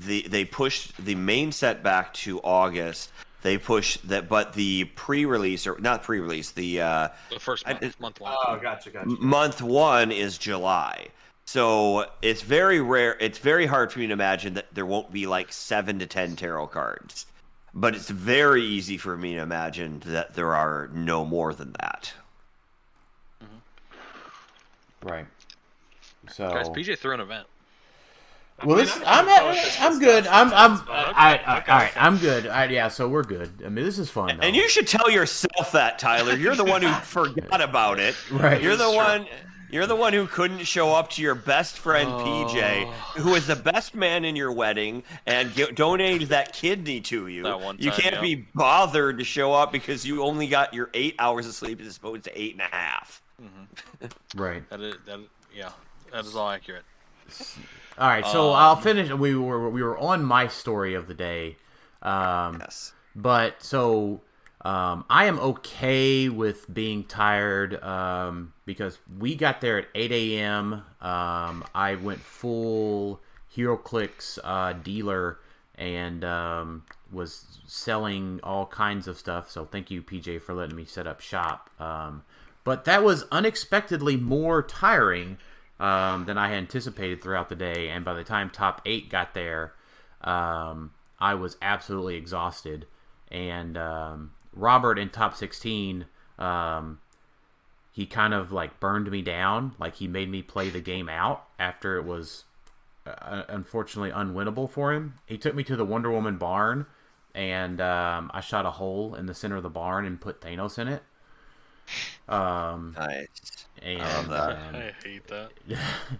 S5: they pushed the main set back to August. They pushed that, but the pre-release or not pre-release, the
S3: first month one.
S4: Oh, gotcha.
S5: Month one is July. So it's very rare. It's very hard for me to imagine that there won't be like 7 to 10 tarot cards, but it's very easy for me to imagine that there are no more than that.
S1: Right. So
S3: guys, PJ threw an event.
S1: Well, I'm good. All right. I'm good. Yeah, so we're good. I mean, this is fun. Though.
S5: And you should tell yourself that, Tyler. You're the one who forgot about it.
S1: Right.
S5: You're the one who couldn't show up to your best friend PJ, who is the best man in your wedding, and donated that kidney to you.
S3: That one time,
S5: you can't be bothered to show up because you only got your 8 hours of sleep as opposed to 8.5.
S3: Mm-hmm.
S1: Right.
S3: That is all accurate.
S1: All right, so I'll finish. We were on my story of the day.
S5: Yes.
S1: But so I am okay with being tired because we got there at 8 a.m. I went full HeroClix dealer and was selling all kinds of stuff. So thank you, PJ, for letting me set up shop. But that was unexpectedly more tiring than I had anticipated throughout the day. And by the time top 8 got there, I was absolutely exhausted. And Robert in top 16, he kind of like burned me down. Like he made me play the game out after it was unfortunately unwinnable for him. He took me to the Wonder Woman barn, and I shot a hole in the center of the barn and put Thanos in it.
S5: Nice.
S1: And
S3: I hate that.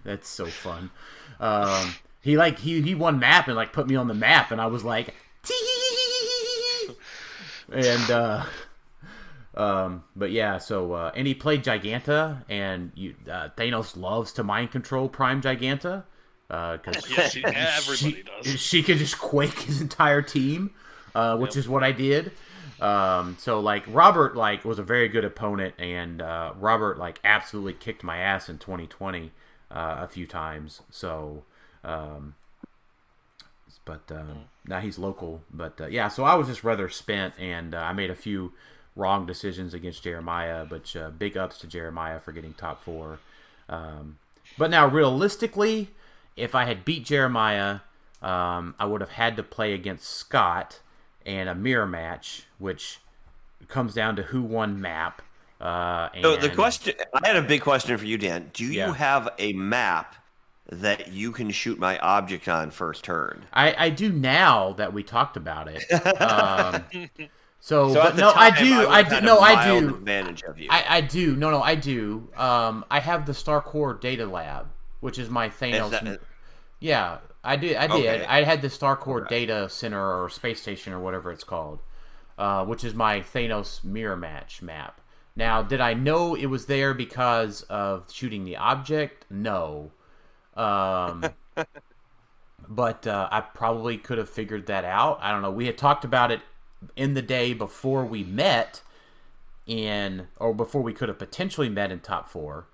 S1: that's so fun. He won map and like put me on the map, and I was like, tee! And but yeah, so and he played Giganta, and Thanos loves to mind control Prime Giganta because
S3: everybody does.
S1: She could just quake his entire team, which is what I did. So like Robert like was a very good opponent, and Robert like absolutely kicked my ass in 2020 a few times. So now he's local, but yeah, so I was just rather spent, and I made a few wrong decisions against Jeremiah, but big ups to Jeremiah for getting top 4. But now realistically, if I had beat Jeremiah, I would have had to play against Scott and a mirror match, which comes down to who won map.
S5: So the question, I had a big question for you, Dan. Do you have a map that you can shoot my object on first turn?
S1: I do now that we talked about it.
S5: So
S1: but no, I do.
S5: Advantage of you.
S1: I do. No, I do. I have the Starcore Data Lab, which is my Thanos. Yeah, I did.
S5: Okay.
S1: I had the Starcore Data Center or Space Station or whatever it's called, which is my Thanos mirror match map. Now, did I know it was there because of shooting the object? No. But I probably could have figured that out. I don't know. We had talked about it in the day before we met or before we could have potentially met in top 4.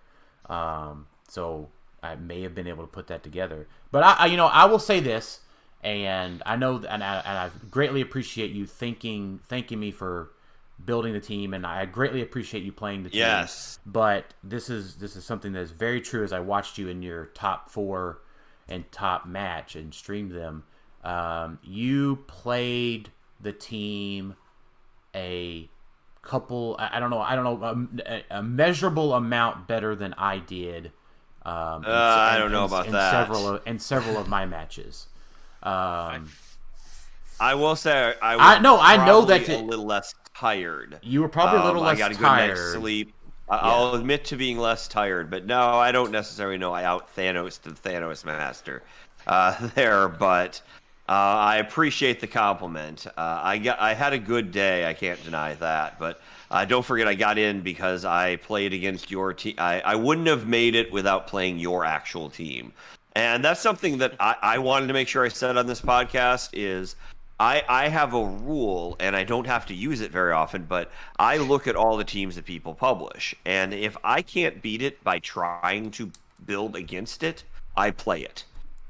S1: So I may have been able to put that together. But I will say this, and I know, and I greatly appreciate you thanking me for building the team, and I greatly appreciate you playing the team.
S5: Yes.
S1: But this is something that is very true. As I watched you in your top 4 and top match and streamed them, you played the team a measurable amount better than I did.
S5: I don't know about that.
S1: In several of my matches.
S5: I will say
S1: I know that
S5: a little less tired.
S1: You were probably a little less tired.
S5: I got a good night's sleep. I'll admit to being less tired, but no, I don't necessarily know I out Thanos to Thanos Master there, but I appreciate the compliment. I had a good day. I can't deny that, but don't forget I got in because I played against your team. I wouldn't have made it without playing your actual team, and that's something that I wanted to make sure I said on this podcast is. I have a rule, and I don't have to use it very often, but I look at all the teams that people publish, and if I can't beat it by trying to build against it, I play it.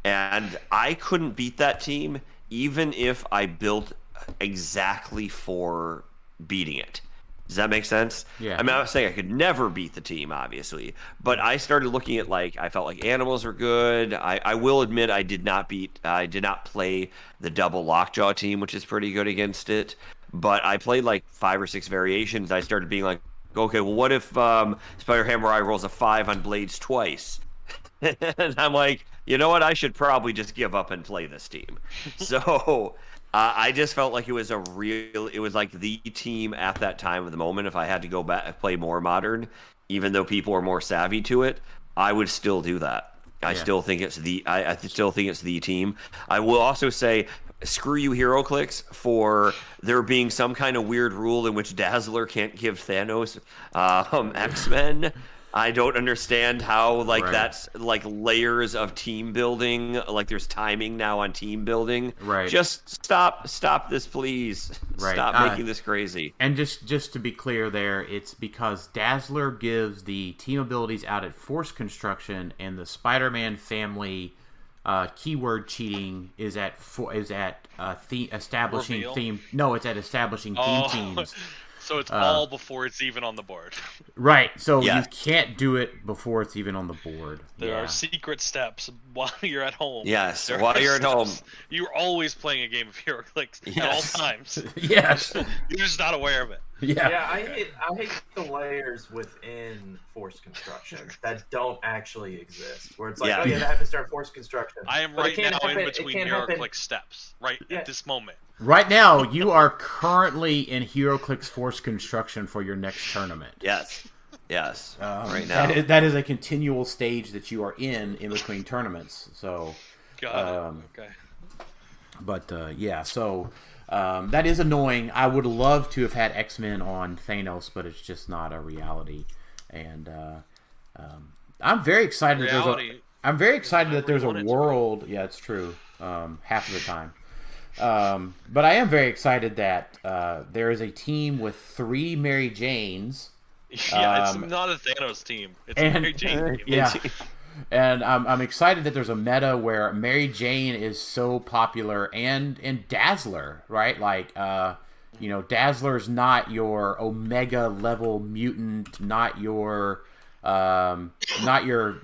S5: And I couldn't beat that team even if I built exactly for beating it. Does that make sense?
S1: Yeah.
S5: I mean, I'm not saying I could never beat the team, obviously, but I started looking at I felt like animals were good. I will admit I did not play the double lockjaw team, which is pretty good against it. But I played 5 or 6 variations. I started being like, okay, well, what if Spider Hammer Eye rolls a 5 on Blades twice? And I'm like, you know what? I should probably just give up and play this team. So. I just felt like it was the team at that time of the moment. If I had to go back and play more modern, even though people are more savvy to it, I would still do that. I still think it's the team. I will also say, screw you, HeroClix, for there being some kind of weird rule in which Dazzler can't give Thanos X-Men. I don't understand how that's layers of team building. There's timing now on team building.
S1: Right.
S5: Just stop this, please.
S1: Right.
S5: Stop making this crazy.
S1: And just to be clear, there, it's because Dazzler gives the team abilities out at Force Construction, and the Spider-Man family keyword cheating is at establishing
S3: Reveal?
S1: theme. No, it's at establishing theme teams.
S3: So it's all before it's even on the board.
S1: Right. So
S5: Yes.
S1: you can't do it before it's even on the board.
S3: There are secret steps while you're at home.
S5: Yes,
S3: There
S5: while
S3: are
S5: you're at home.
S3: steps. You're always playing a game of HeroClix at all times.
S1: Yes.
S3: You're just not aware of it.
S1: Yeah.
S4: Yeah, I hate the layers within Force Construction that don't actually exist. Where it's like,
S5: Yeah.
S4: oh yeah, that happens during Force Construction.
S3: I am
S4: But it
S3: right
S4: can't
S3: now
S4: happen-
S3: in
S4: it
S3: between
S4: can't happen-
S3: HeroClix steps, right
S4: Yeah.
S3: at this moment.
S1: Right now, you are currently in HeroClix Force Construction for your next tournament.
S5: Yes. Right now.
S1: That is a continual stage that you are in between tournaments. So,
S3: Got it. Okay.
S1: but yeah, so that is annoying. I would love to have had X-Men on Thanos, but it's just not a reality. And I'm very excited. I'm very excited that there's a world. Yeah, it's true. Half of the time. But I am very excited that there is a team with 3 Mary Janes.
S3: Yeah, it's not a Thanos team. It's a Mary Jane team.
S1: Yeah. And I'm excited that there's a meta where Mary Jane is so popular and Dazzler, right? Dazzler's not your Omega level mutant, not your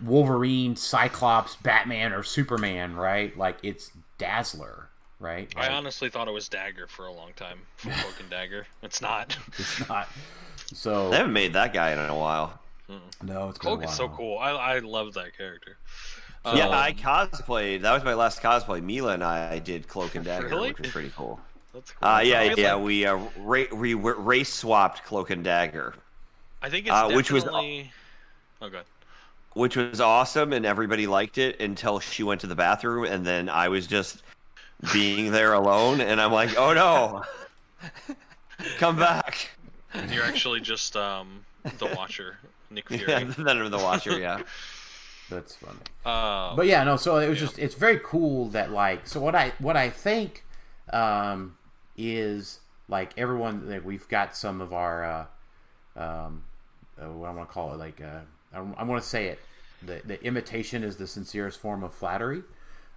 S1: Wolverine, Cyclops, Batman, or Superman, right? It's Dazzler. Right?
S3: I honestly thought it was Dagger for a long time. From Cloak and Dagger. It's not.
S1: It's not. So
S5: They haven't made that guy in a while.
S1: no, it's
S3: Cloak
S1: been a
S3: is so
S1: while.
S3: cool. I love that character.
S5: Yeah, I cosplayed. That was my last cosplay. Mila and I did Cloak and Dagger,
S3: Really?
S5: which was pretty cool.
S3: That's cool.
S5: Yeah. We race swapped Cloak and Dagger,
S3: I think it's
S5: which was-
S3: definitely. Oh god.
S5: which was awesome, and everybody liked it until she went to the bathroom, and then I was just being there alone, and I'm like, oh no, come back.
S3: You're actually just the Watcher, Nick Fury.
S5: Yeah, then the Watcher. Yeah.
S1: That's funny.
S3: But
S1: yeah, no. So it was just it's very cool that so what I think is everyone we've got some of our what I want to call it I want to say it the imitation is the sincerest form of flattery.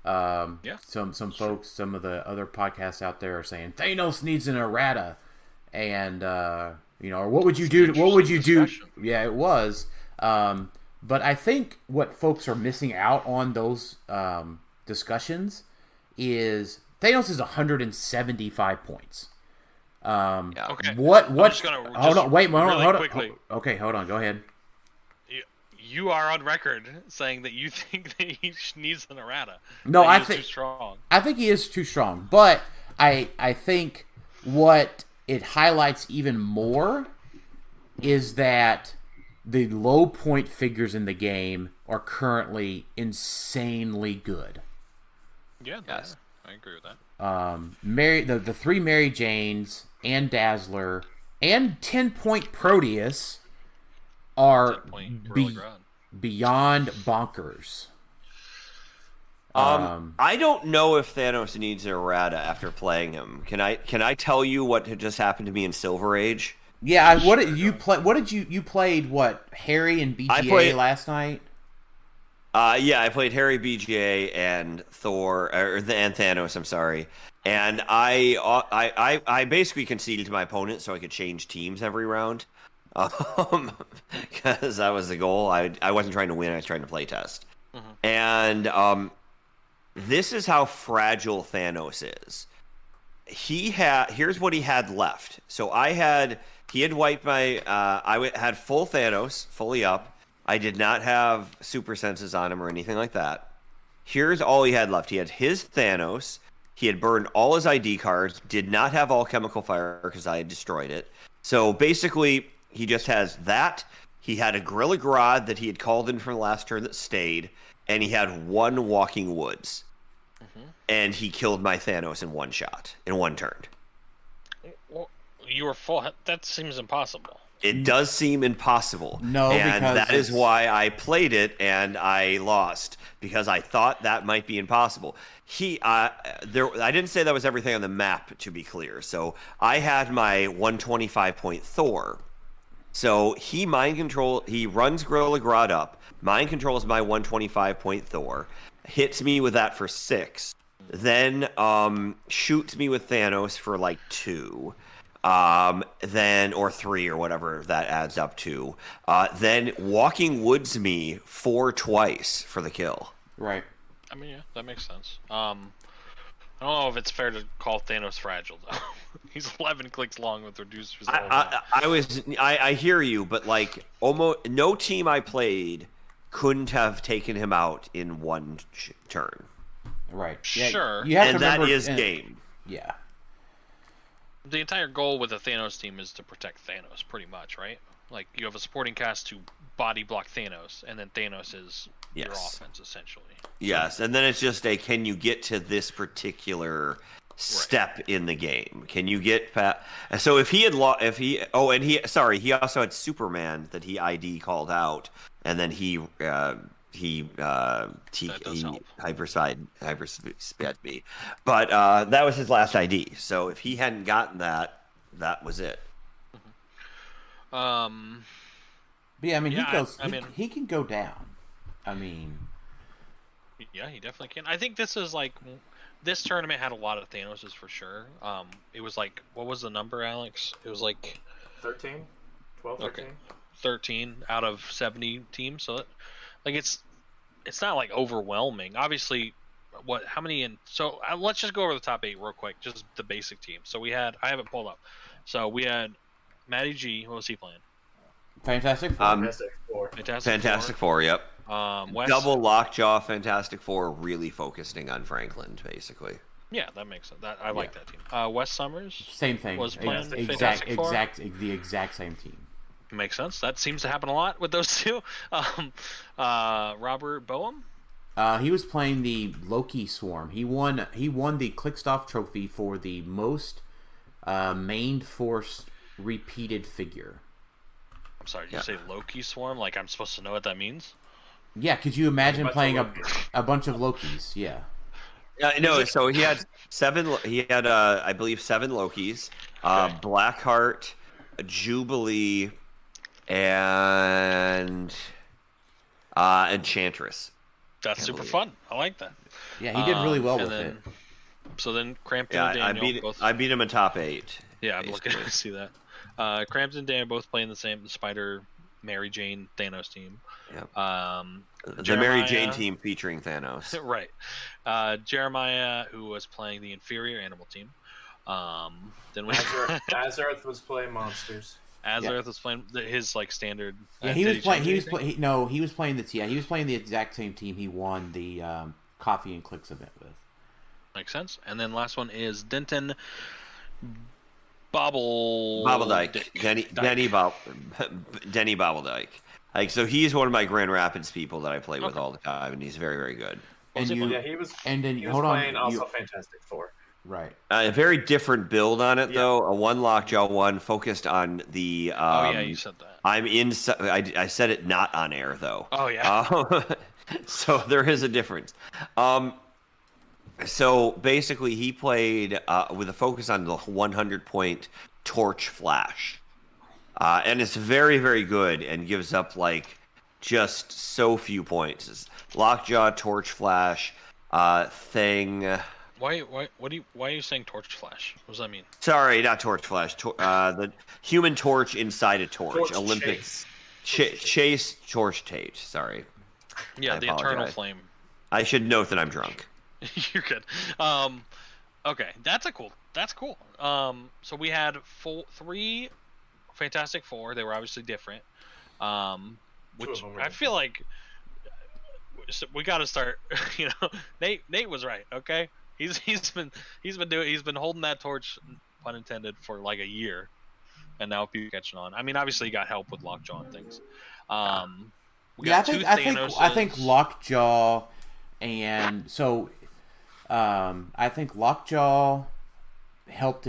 S1: Some folks, some of the other podcasts out there are saying Thanos needs an errata, and or what would you do? What would you do? Yeah, it was. But I think what folks are missing out on those discussions is Thanos is 175 points.
S3: Okay.
S1: What?
S3: Hold on.
S1: Wait.
S3: Really
S1: hold on.
S3: quickly.
S1: Okay, hold on. Go ahead.
S3: You are on record saying that you think that he needs an errata.
S1: No, I think
S3: too strong.
S1: I think he is too strong, but I think what it highlights even more is that the low point figures in the game are currently insanely good.
S3: Yeah, yes. I agree with that.
S1: The 3 Mary Janes and Dazzler and 10-point Proteus are beyond bonkers.
S5: I don't know if Thanos needs an errata after playing him. Can I tell you what had just happened to me in Silver Age?
S1: Yeah, what did you play? What did you played? What, Harry and BGA last night?
S5: Yeah, I played Harry, BGA, and and Thanos. I'm sorry, and I basically conceded to my opponent so I could change teams every round, because that was the goal. I wasn't trying to win; I was trying to play test. And this is how fragile Thanos is. Here's what he had left. So he had wiped my. I had full Thanos, fully up. I did not have super senses on him or anything like that. Here's all he had left. He had his Thanos. He had burned all his ID cards. Did not have all chemical fire because I had destroyed it. So basically, he just has that. He had a Gorilla Grodd that he had called in from the last turn that stayed, and he had 1 Walking Woods. And he killed my Thanos in 1 shot, in 1 turn.
S3: Well, you were full. That seems impossible.
S5: It does seem impossible.
S1: No,
S5: and
S1: because
S5: that is why I played it and I lost, because I thought that might be impossible. I didn't say that was everything on the map, to be clear. So I had my 125-point Thor. So he runs Gorilla Grodd up, mind controls my 125-point Thor, hits me with that for 6, then shoots me with Thanos for like 2. Or 3 or whatever that adds up to. Then Walking Woods me 4 twice for the kill.
S1: Right.
S3: I mean, yeah, that makes sense. I don't know if it's fair to call Thanos fragile though. He's 11 clicks long with reduced result.
S5: I hear you, but like almost no team I played couldn't have taken him out in 1 turn.
S1: Right.
S3: Sure.
S1: You have
S5: and
S1: to
S5: that
S1: remember,
S5: is game.
S1: Yeah.
S3: The entire goal with a Thanos team is to protect Thanos, pretty much, right? Like, you have a supporting cast to body block Thanos, and then Thanos is your offense, essentially.
S5: Yes, and then it's just can you get to this particular step in the game? Can you get past? So if he had he also had Superman that he ID called out, and then he hypersped me, but that was his last ID. So if he hadn't gotten that was it.
S1: But yeah, I mean, he can go down. I mean,
S3: yeah, he definitely can. I think this is like this tournament had a lot of Thanoses for sure. It was like, what was the number, Alex? It was like
S4: 13, 12, 13.
S3: Okay. 13 out of 70 teams. So it's not like overwhelming. Obviously, how many in? So let's just go over the top 8 real quick, just the basic team. So I have it pulled up. So we had Matty G. What was he playing?
S1: Fantastic Four.
S5: Fantastic Four. Yep.
S3: Wes?
S5: Double Lockjaw Fantastic Four, really focusing on Franklin, basically.
S3: Yeah, that makes sense. I like that team. Wes Summers.
S1: Same thing.
S3: Was playing
S1: the exact same team.
S3: Makes sense. That seems to happen a lot with those two. Robert Boehm.
S1: He was playing the Loki Swarm. He won the Clixed Off trophy for the most main force repeated figure.
S3: I'm sorry, did you say Loki Swarm? Like I'm supposed to know what that means?
S1: Yeah, could you imagine playing a bunch of Lokis? Yeah.
S5: No, so he had 7. He had I believe 7 Lokis. Okay. Blackheart, Jubilee, and Enchantress.
S3: That's super fun. I like that.
S1: Yeah, he did really well with it.
S3: So then Cramton and Daniel
S5: I beat him in top 8,
S3: Yeah, I'm looking to see that. Cramton and Dan are both playing the same Spider, Mary Jane, Thanos team.
S5: Yep.
S3: The
S5: Mary Jane team featuring Thanos.
S3: Right. Jeremiah, who was playing the inferior animal team. Then
S4: Azareth was playing monsters.
S3: Azareth was playing his like standard.
S1: Yeah, he was playing the exact same team he won the Coffee and Clicks event with.
S3: Makes sense. And then last one is Denton
S5: Bobbledyke. Denny Bobbledyke. Like, so he's one of my Grand Rapids people that I play with all the time, and he's very, very good.
S1: And
S4: he was playing also Fantastic Four.
S1: Right.
S5: A very different build on it, though. A one lockjaw one focused on the.
S3: You said that.
S5: I said it not on air, though.
S3: Oh yeah.
S5: So there is a difference. So basically, he played with a focus on the 100-point torch flash, and it's very, very good and gives up like just so few points. It's lockjaw, torch flash, thing.
S3: Why are you saying torch flash? What does that mean?
S5: Sorry, not torch flash. The human torch inside a torch. Olympic chase torch Tate. Sorry.
S3: Yeah, the eternal flame.
S5: I should note that I'm drunk.
S3: You're good. Okay, that's cool. So we had 3 Fantastic Four. They were obviously different. Which I feel like we got to start. Nate was right. Okay, he's been holding that torch, pun intended, for like a year, and now people catching on. I mean, obviously, he got help with lockjaw and things. I
S1: think lockjaw, and so. I think lockjaw helped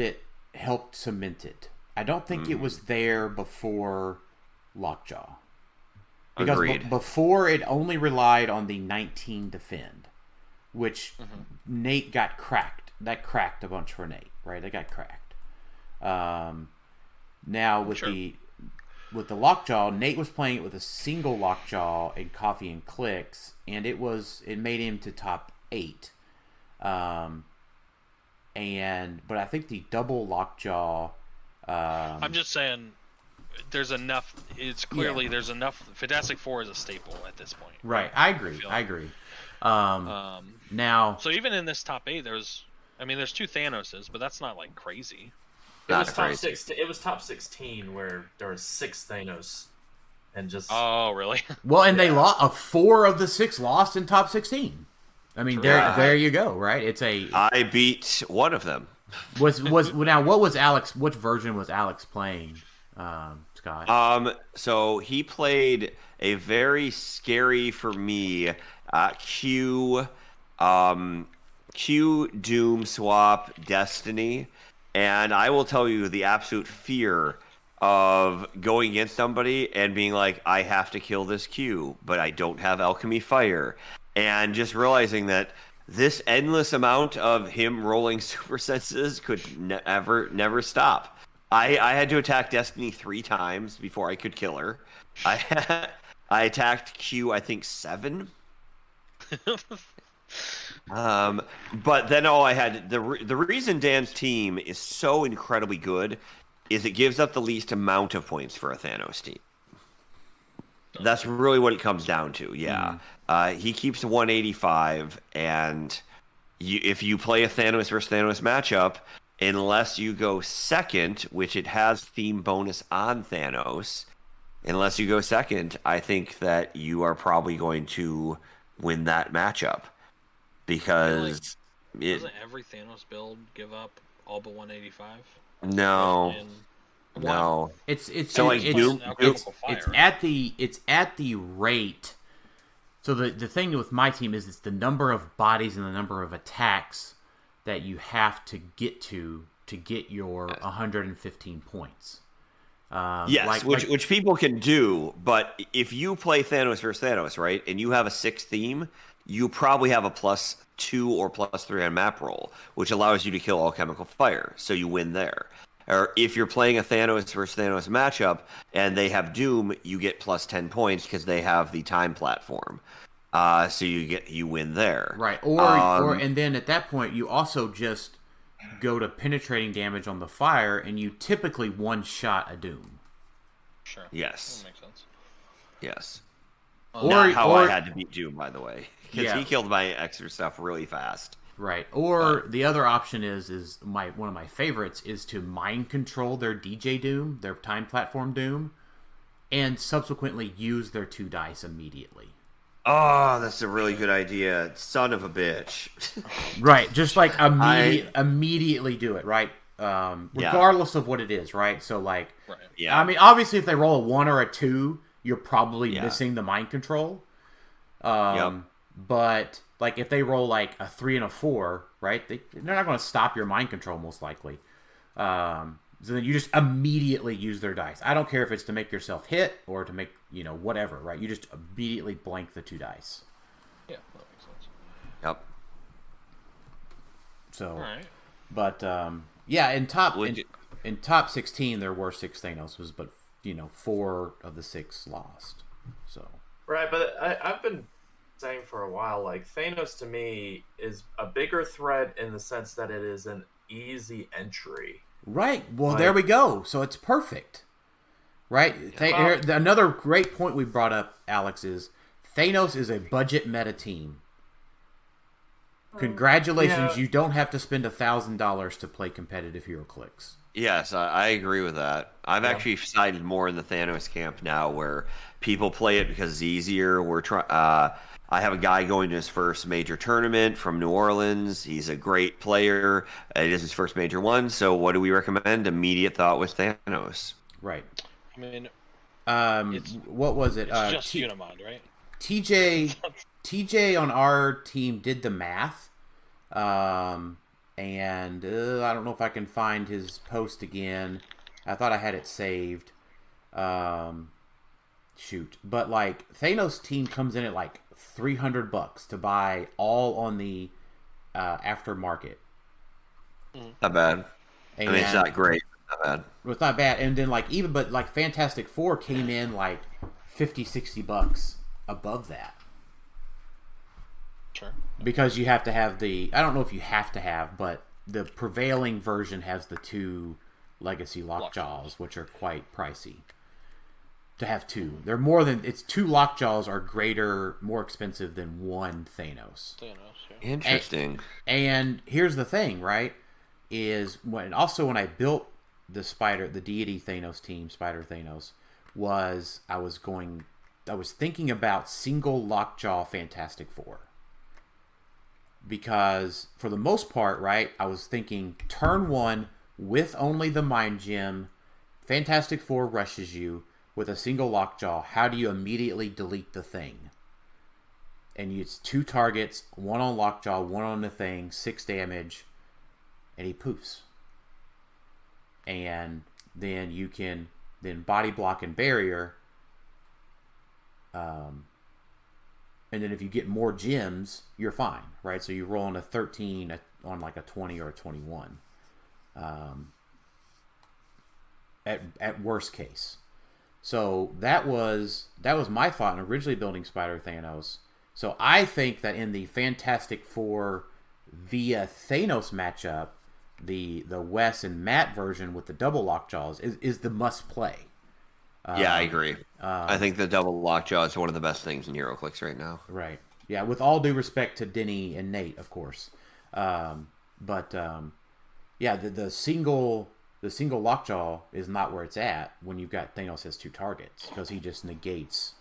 S1: cement it. I don't think it was there before lockjaw. Because before it only relied on the 19 defend, which Nate got cracked. That cracked a bunch for Nate, right? It got cracked. Now with the lockjaw, Nate was playing it with a single lockjaw in Coffee and Clicks, and it made him to top 8. But I think the double lockjaw.
S3: I'm just saying, there's enough. It's clearly there's enough. Fantastic Four is a staple at this point.
S1: Right, I agree. Now,
S3: so even in this top 8, there's 2 Thanoses, but that's not like crazy.
S4: It was top 6. It was top 16 where there was 6 Thanos, and just.
S3: Oh, really?
S1: Well, and they lost. 4 of the 6 lost in top 16. I mean, there you go, right?
S5: I beat one of them.
S1: Now what was Alex? Which version was Alex playing, Scott?
S5: So he played a very scary for me Q Doom swap Destiny, and I will tell you the absolute fear of going against somebody and being like, I have to kill this Q, but I don't have Alchemy Fire. And just realizing that this endless amount of him rolling super senses could never stop. I had to attack Destiny 3 times before I could kill her. I attacked Q, I think 7. But then all I had the reason Dan's team is so incredibly good is it gives up the least amount of points for a Thanos team. That's really what it comes down to. Yeah. He keeps 185, and if you play a Thanos versus Thanos matchup, unless you go second, which it has theme bonus on Thanos, unless you go second, I think that you are probably going to win that matchup. Because
S3: doesn't every Thanos build give up all but 185?
S5: No. No,
S1: it's at the rate. So the thing with my team is it's the number of bodies and the number of attacks that you have to get to get your 115 points.
S5: Yes, which people can do, but if you play Thanos versus Thanos, right, and you have a 6 theme, you probably have a +2 or +3 on map roll, which allows you to kill all chemical fire, so you win there. Or if you're playing a Thanos versus Thanos matchup and they have Doom, you get +10 points because they have the time platform. So you win there.
S1: Right. Or and then at that point you also just go to penetrating damage on the fire, and you typically one-shot a Doom.
S3: Sure.
S5: Yes.
S3: That makes sense.
S5: Yes.
S1: Or
S5: how I had to beat Doom, by the way, because
S1: Yeah.
S5: he killed my extra stuff really fast.
S1: Right. Or the other option is one of my favorites is to mind control their DJ Doom, their time platform Doom, and subsequently use their 2 dice immediately.
S5: Oh, that's a really good idea. Son of a bitch.
S1: Right. Just like immediately do it, right? Regardless of what it is, right? So like,
S3: Right.
S1: I mean, obviously if they roll a 1 or a 2, you're probably missing the mind control. But like if they roll like a 3 and a 4, right? They're not going to stop your mind control most likely. So then you just immediately use their dice. I don't care if it's to make yourself hit or to make, whatever, right? You just immediately blank the 2 dice.
S3: Yeah, that makes sense.
S5: Yep.
S1: So,
S3: All right.
S1: but in top 16 there were 6 Thanos, but 4 of the 6 lost. So
S4: Right, but I've been saying for a while, like, Thanos to me is a bigger threat in the sense that it is an easy entry.
S1: right. Well, there we go. So it's perfect. Right? Another great point we brought up, Alex, is Thanos is a budget meta team. Congratulations, you don't have to spend $1,000 to play competitive HeroClix.
S5: Yes, I agree with that. I've actually sided more in the Thanos camp now, where people play it because it's easier. I have a guy going to his first major tournament from New Orleans. He's a great player. It is his first major one. So what do we recommend? Immediate thought with Thanos.
S1: Right.
S3: I mean,
S1: what was it?
S3: it's just Unimind, right?
S1: TJ on our team did the math, and I don't know if I can find his post again. I thought I had it saved. But like Thanos' team comes in at like $300 to buy all on the aftermarket.
S5: Not bad. I mean, it's not great. Not bad.
S1: Well, it's not bad. And then like Fantastic Four came in like $50-$60 above that.
S3: Sure.
S1: Because you have to have I don't know if you have to have, but the prevailing version has the 2 legacy lockjaws, which are quite pricey. To have 2. They're more than, 2 lockjaws are more expensive than 1 Thanos.
S3: Yeah.
S5: Interesting.
S1: And here's the thing, right? Is when I built the deity Thanos team, Spider Thanos, I was thinking about single lockjaw Fantastic Four. Because for the most part, right, I was thinking turn 1 with only the Mind Gem, Fantastic Four rushes you with a single lockjaw. How do you immediately delete the thing? And it's 2 targets, 1 on lockjaw, 1 on the thing, 6 damage, and he poofs. And then you can body block and barrier. And then if you get more gems, you're fine, right? So you roll on a 13 on like a 20 or a 21. At worst case. So that was my thought in originally building Spider Thanos. So I think that in the Fantastic Four via Thanos matchup, the Wes and Matt version with the double lockjaws is the must play.
S5: Yeah, I agree. I think the double lockjaw is one of the best things in HeroClix right now.
S1: Right. Yeah, with all due respect to Denny and Nate, of course. The single lockjaw is not where it's at when you've got Thanos has 2 targets, because he just negates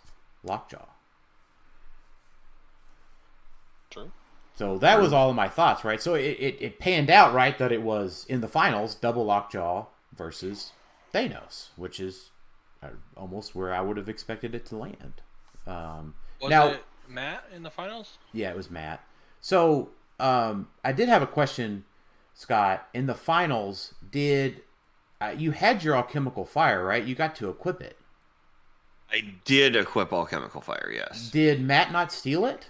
S1: lockjaw.
S3: True.
S1: So that was all of my thoughts, right? So it panned out, right, that it was in the finals double lockjaw versus Thanos, which is almost where I would have expected it to land.
S3: Was it Matt in the finals?
S1: Yeah, it was Matt. So I did have a question, Scott. In the finals, did you had your alchemical fire, right? You got to equip it.
S5: I did equip alchemical fire, yes.
S1: Did Matt not steal it?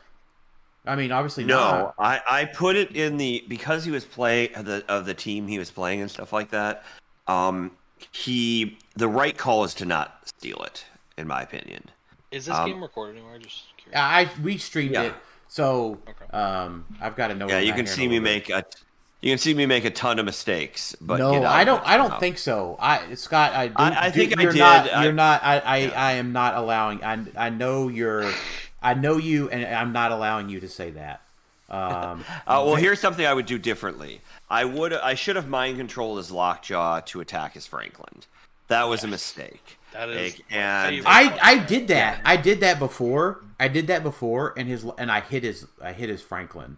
S1: I mean, obviously
S5: no.
S1: not.
S5: I put it in because he was playing of the team he was playing and stuff like that. The right call is to not steal it, in my opinion.
S3: Is this game recorded anywhere? Just curious.
S1: We streamed it, so I've got to know.
S5: Yeah, you can see me make You can see me make a ton of mistakes, but
S1: no, I don't think so. Scott, I think
S5: I did.
S1: You're not. I am not allowing. I know you're. I know you, and I'm not allowing you to say that.
S5: Well, here's something I would do differently. I should have mind controlled his Lockjaw to attack his Franklin. That was a mistake.
S3: That is,
S5: and
S1: I did that. I did that before. And I hit his Franklin.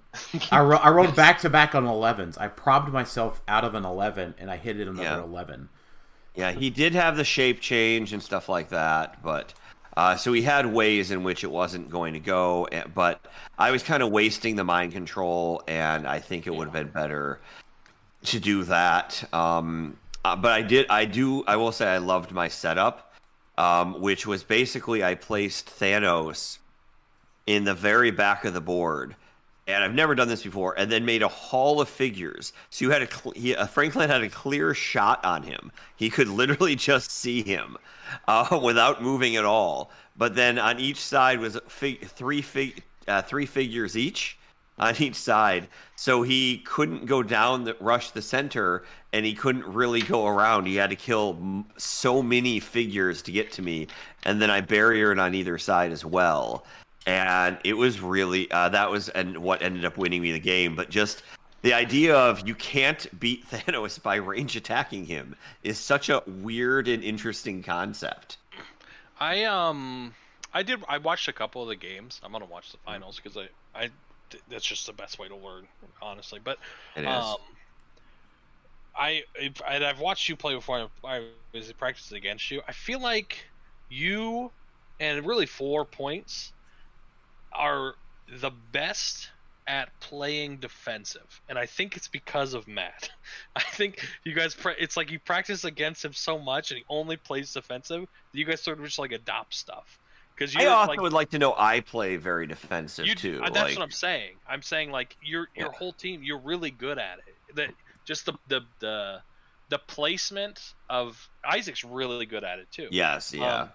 S1: I rolled back to back on 11s. I probbed myself out of an 11, and I hit it another 11.
S5: Yeah, he did have the shape change and stuff like that, but so he had ways in which it wasn't going to go. But I was kind of wasting the mind control, and I think it would have been better to do that. But I will say I loved my setup, which was basically I placed Thanos in the very back of the board, and I've never done this before, and then made a hall of figures. So you had Franklin had a clear shot on him. He could literally just see him without moving at all. But then on each side was three figures each on each side, so he couldn't go down rush the center, and he couldn't really go around. He had to kill so many figures to get to me, and then I barriered on either side as well. And it was really what ended up winning me the game. But just the idea of you can't beat Thanos by range attacking him is such a weird and interesting concept.
S3: I watched a couple of the games. I'm gonna watch the finals because I that's just the best way to learn, honestly. But
S5: it is.
S3: I've watched you play before. I was practicing against you. I feel like you and really 4 points are the best at playing defensive, and I think it's because of Matt. I think you guys it's like you practice against him so much and he only plays defensive that you guys sort of just like adopt stuff. Because
S5: I also would like to know I play very defensive too.
S3: That's what I'm saying. I'm saying like your whole team, you're really good at it. That just the placement of Isaac's really good at it too.
S5: Yes, yeah.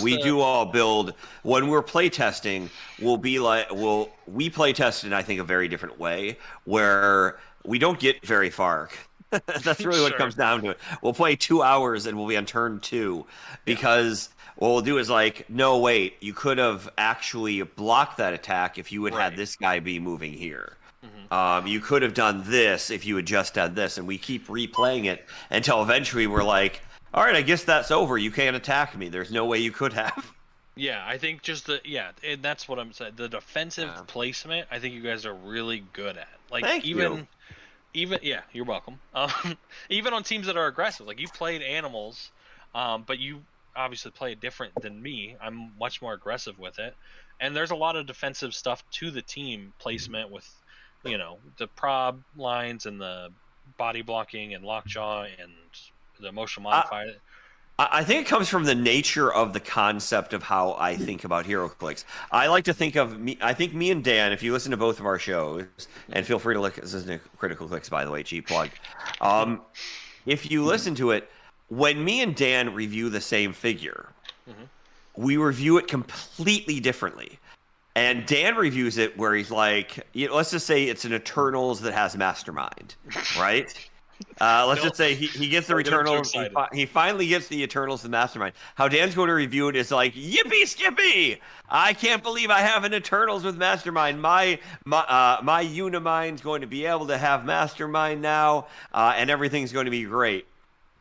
S5: We do all build when we're play testing. We play test in I think a very different way where we don't get very far. That's really what it comes down to. We'll play 2 hours and we'll be on turn 2 because what we'll do is like, no, wait, you could have actually blocked that attack if you had had this guy be moving here. Mm-hmm. You could have done this if you had just done this, and we keep replaying it until eventually we're like, all right, I guess that's over. You can't attack me. There's no way you could have.
S3: Yeah, I think just and that's what I'm saying. The defensive placement, I think you guys are really good at. Like
S5: Thank you.
S3: Even you're welcome. Even on teams that are aggressive, like you played animals, but you obviously play it different than me. I'm much more aggressive with it, and there's a lot of defensive stuff to the team placement with, the prob lines and the body blocking and lockjaw and the emotional modifier.
S5: I think it comes from the nature of the concept of how I think about HeroClix. I like to think of me. I think me and Dan, if you listen to both of our shows, and feel free to look. This isn't a Critical Clicks, by the way. G plug. If you listen to it, when me and Dan review the same figure, we review it completely differently. And Dan reviews it where he's like, let's just say it's an Eternals that has Mastermind, right? Let's just say he gets the Eternals. He finally gets the Eternals, the Mastermind. How Dan's going to review it is like, yippee skippy! I can't believe I have an Eternals with Mastermind. My Unimind's going to be able to have Mastermind now, and everything's going to be great.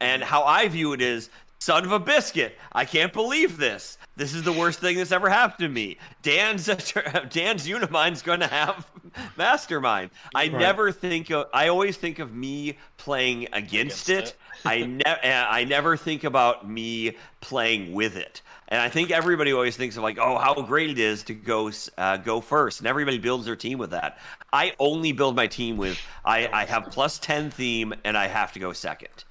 S5: And how I view it is, son of a biscuit! I can't believe this. This is the worst thing that's ever happened to me. Dan's Unimind's going to have Mastermind. I always think of me playing against it. I never think about me playing with it. And I think everybody always thinks of like, oh, how great it is to go first. And everybody builds their team with that. I only build my team with, I have +10 theme and I have to go second.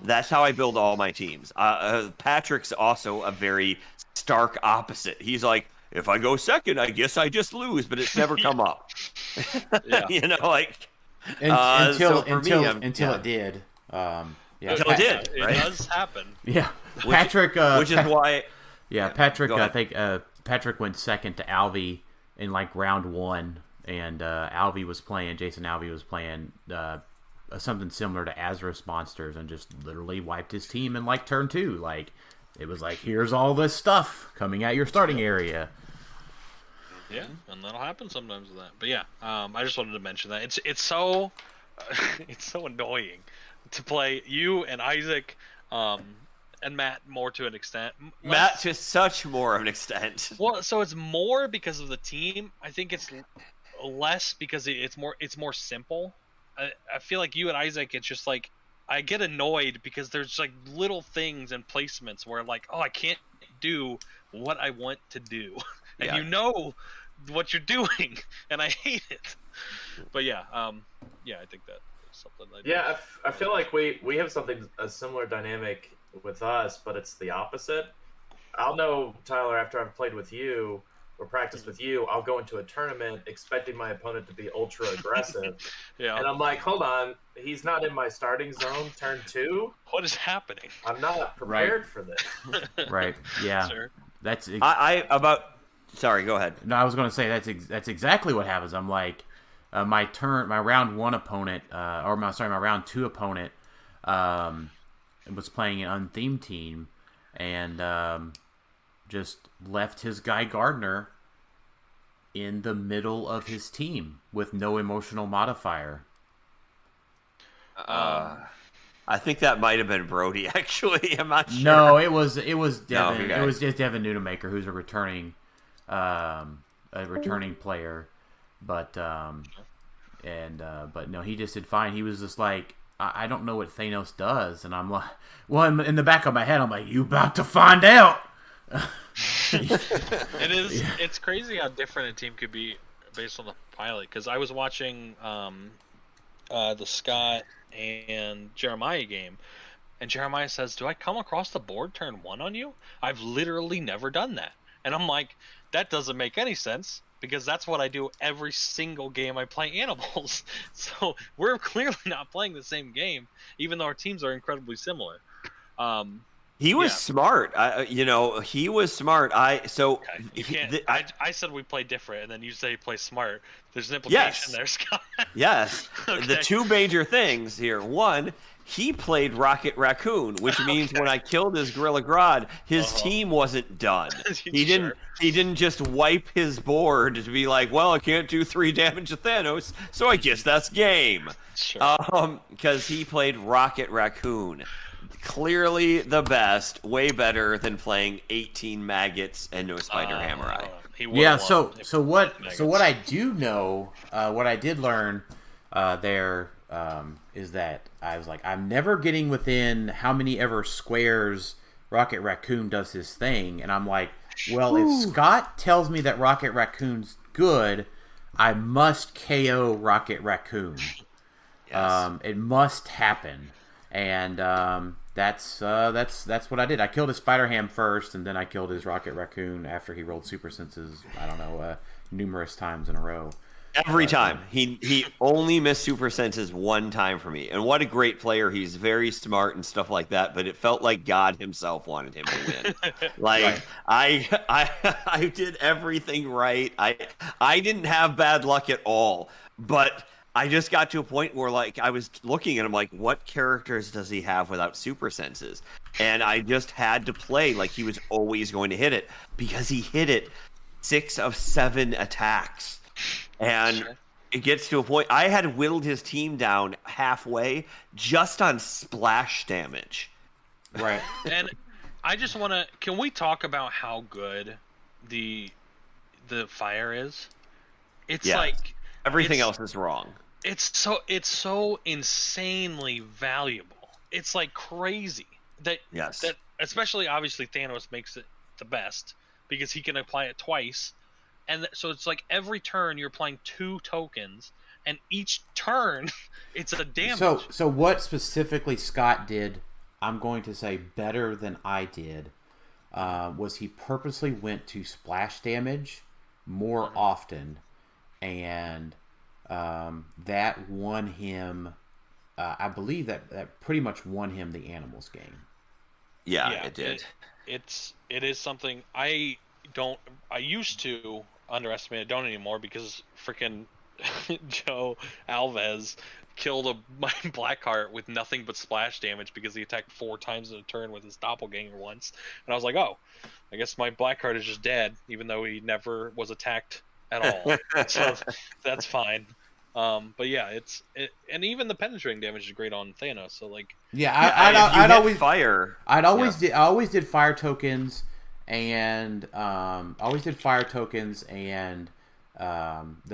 S5: That's how I build all my teams. Patrick's also a very stark opposite. He's like, if I go second, I guess I just lose, but it's never come up.
S1: Until it did.
S5: Until it did. Right?
S3: It does happen.
S1: Yeah, Patrick.
S5: Which is why.
S1: Yeah, Patrick. I think Patrick went second to Alvy in like round 1, and Jason Alvey was playing something similar to Azarus monsters and just literally wiped his team in like turn 2. Like it was like, here's all this stuff coming at your starting area.
S3: Yeah, and that'll happen sometimes with that. But yeah, I just wanted to mention that it's so it's so annoying to play you and Isaac, and Matt more to an extent.
S5: Matt to such more of an extent.
S3: Well, so it's more because of the team. I think it's less because it's more simple. I feel like you and Isaac, it's just like I get annoyed because there's like little things and placements where like, oh, I can't do what I want to do, and you know what you're doing, and I hate it. But yeah, I think that is something.
S4: I feel like we have a similar dynamic with us, but it's the opposite. I'll know, Tyler, after I've played with you or practiced with you, I'll go into a tournament expecting my opponent to be ultra aggressive. And I'm like, hold on, he's not in my starting zone turn 2.
S3: What is happening?
S4: I'm not prepared for this.
S1: Right. Yeah.
S3: Sure.
S1: That's
S5: Sorry, go ahead.
S1: No, I was going to say that's exactly what happens. I'm like, my round 1 opponent, my round 2 opponent, was playing an unthemed team, and just left his guy Gardner in the middle of his team with no emotional modifier.
S5: I think that might have been Brody. Actually, I'm not sure.
S1: No, it was Devin.
S5: No, okay.
S1: It was just Devin Nunemaker, who's a returning player, but no, he just did fine. He was just like, I don't know what Thanos does, and I'm like, well, in the back of my head, I'm like, you about to find out.
S3: It is. Yeah. It's crazy how different a team could be based on the pilot. Because I was watching the Scott and Jeremiah game, and Jeremiah says, "Do I come across the board turn 1 on you? I've literally never done that." And I'm like, that doesn't make any sense, because that's what I do every single game I play animals. So we're clearly not playing the same game, even though our teams are incredibly similar.
S5: He was smart. He was smart. I
S3: said we play different, and then you say play smart. There's an implication there, Scott.
S5: Yes.
S3: Okay.
S5: The two major things here. One, he played Rocket Raccoon, which means when I killed his Gorilla Grodd, his team wasn't done. He didn't just wipe his board to be like, well, I can't do 3 damage to Thanos, so I guess that's game.
S3: Sure.
S5: Because he played Rocket Raccoon. Clearly the best, way better than playing 18 maggots and no Spider Hammer Eye.
S1: So what I do know, what I did learn there is that I was like, I'm never getting within how many ever squares Rocket Raccoon does his thing, and I'm like, well, if Scott tells me that Rocket Raccoon's good, I must KO Rocket Raccoon.
S5: Yes.
S1: It must happen, and that's what I did. I killed his Spider-Ham first, and then I killed his Rocket Raccoon after he rolled Super Senses, numerous times in a row.
S5: Every time. He only missed Super Senses 1 time for me. And what a great player. He's very smart and stuff like that, but it felt like God himself wanted him to win. I did everything right. I didn't have bad luck at all, but I just got to a point where, like, I was looking at him like, what characters does he have without Super Senses? And I just had to play like he was always going to hit it, because he hit it 6 of 7 attacks. And it gets to a point, I had whittled his team down halfway just on splash damage.
S1: Right.
S3: And I just want to, can we talk about how good the fire is? It's like
S5: everything else is wrong.
S3: It's so insanely valuable. It's like crazy that especially obviously Thanos makes it the best because he can apply it twice. And so it's like every turn you're applying 2 tokens, and each turn it's a damage.
S1: So what specifically Scott did, I'm going to say better than I did, was he purposely went to splash damage more often, and that won him. I believe that pretty much won him the animals game.
S5: Yeah, it did.
S3: It is something I used to underestimate. I don't anymore because freaking Joe Alves killed my Blackheart with nothing but splash damage because he attacked 4 times in a turn with his doppelganger once. And I was like, oh, I guess my Blackheart is just dead, even though he never was attacked at all. So that's fine. But yeah, and even the penetrating damage is great on Thanos. So like,
S5: I'd always fire.
S1: I always did fire tokens, and the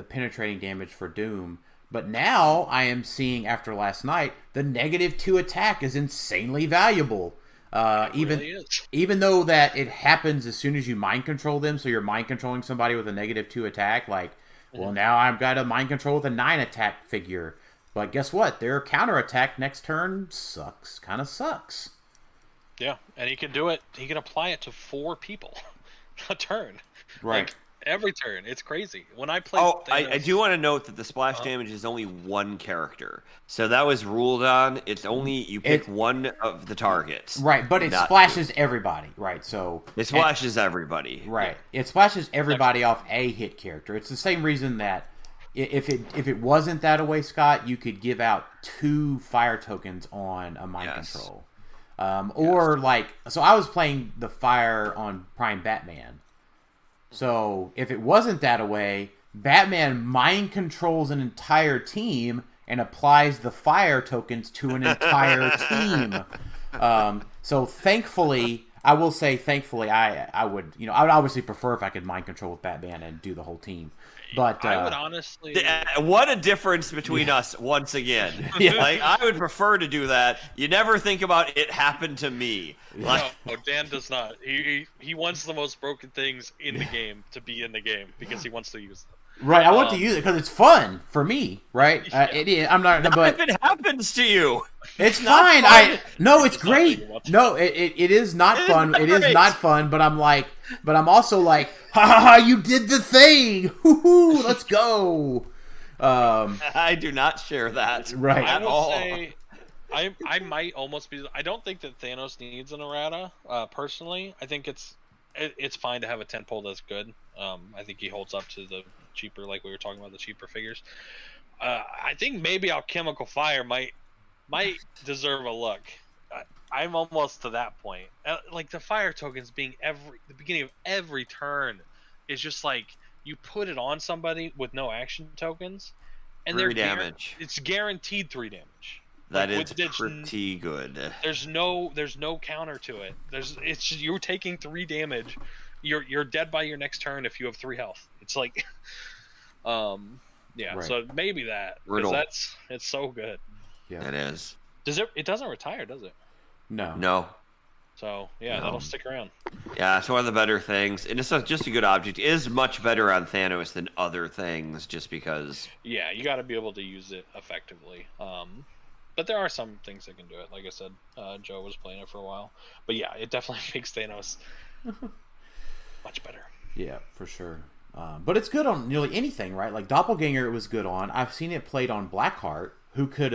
S1: penetrating damage for Doom. But now I am seeing, after last night, the -2 attack is insanely valuable. Even though that it happens as soon as you mind control them, so you're mind controlling somebody with a -2 attack, like, well, now I've got a mind control with a 9 attack figure. But guess what? Their counter attack next turn sucks. Kind of sucks.
S3: Yeah, and he can do it. He can apply it to 4 people a turn.
S1: Right.
S3: Like, every turn. It's crazy. When I play
S5: I do want to note that the splash damage is only 1 character. So that was ruled on. It's only you pick 1 of the targets.
S1: Right, but it splashes everybody. Right, so
S5: it splashes everybody.
S1: Right. Yeah. It splashes everybody off a hit character. It's the same reason that if it wasn't that way, Scott, you could give out 2 fire tokens on a mind control. Or like, so I was playing the fire on Prime Batman. So if it wasn't that way, Batman mind controls an entire team and applies the fire tokens to an entire team. So thankfully, I will say, I would, I would obviously prefer if I could mind control with Batman and do the whole team. But
S3: I would honestly,
S5: what a difference between us once again. Like, I would prefer to do that. You never think about it happened to me. Like,
S3: no, Dan does not. He wants the most broken things in the game to be in the game because he wants to use them.
S1: Right, I want to use it because it's fun for me, right? It is. I'm not. But
S5: if it happens to you,
S1: it's fine. It's great. No, it is not fun. It is not fun. But I'm also like, ha ha ha! You did the thing. Hoo-hoo, let's go.
S5: I do not share that.
S1: Right.
S3: I will say, I might almost be. I don't think that Thanos needs an errata. Personally, I think it's fine to have a 10 pole that's good. I think he holds up to the cheaper, like we were talking about, the cheaper figures. I think maybe Alchemical Fire might deserve a look. I'm almost to that point. Like the fire tokens being the beginning of every turn is just like you put it on somebody with no action tokens, and
S5: 3 damage.
S3: It's guaranteed 3 damage.
S5: That is pretty good.
S3: There's no counter to it. It's just you're taking 3 damage. You're dead by your next turn if you have 3 health. It's like, right. So maybe that, because it's so good.
S1: Yeah,
S5: it is.
S3: It doesn't retire, does it?
S5: No.
S3: So that'll stick around.
S5: Yeah, it's one of the better things, and it's just a good object. It is much better on Thanos than other things, just because.
S3: Yeah, you got to be able to use it effectively. But there are some things that can do it. Like I said, Joe was playing it for a while, but yeah, it definitely makes Thanos much better.
S1: Yeah, for sure. But it's good on nearly anything, right? Like Doppelganger, it was good on. I've seen it played on Blackheart, who could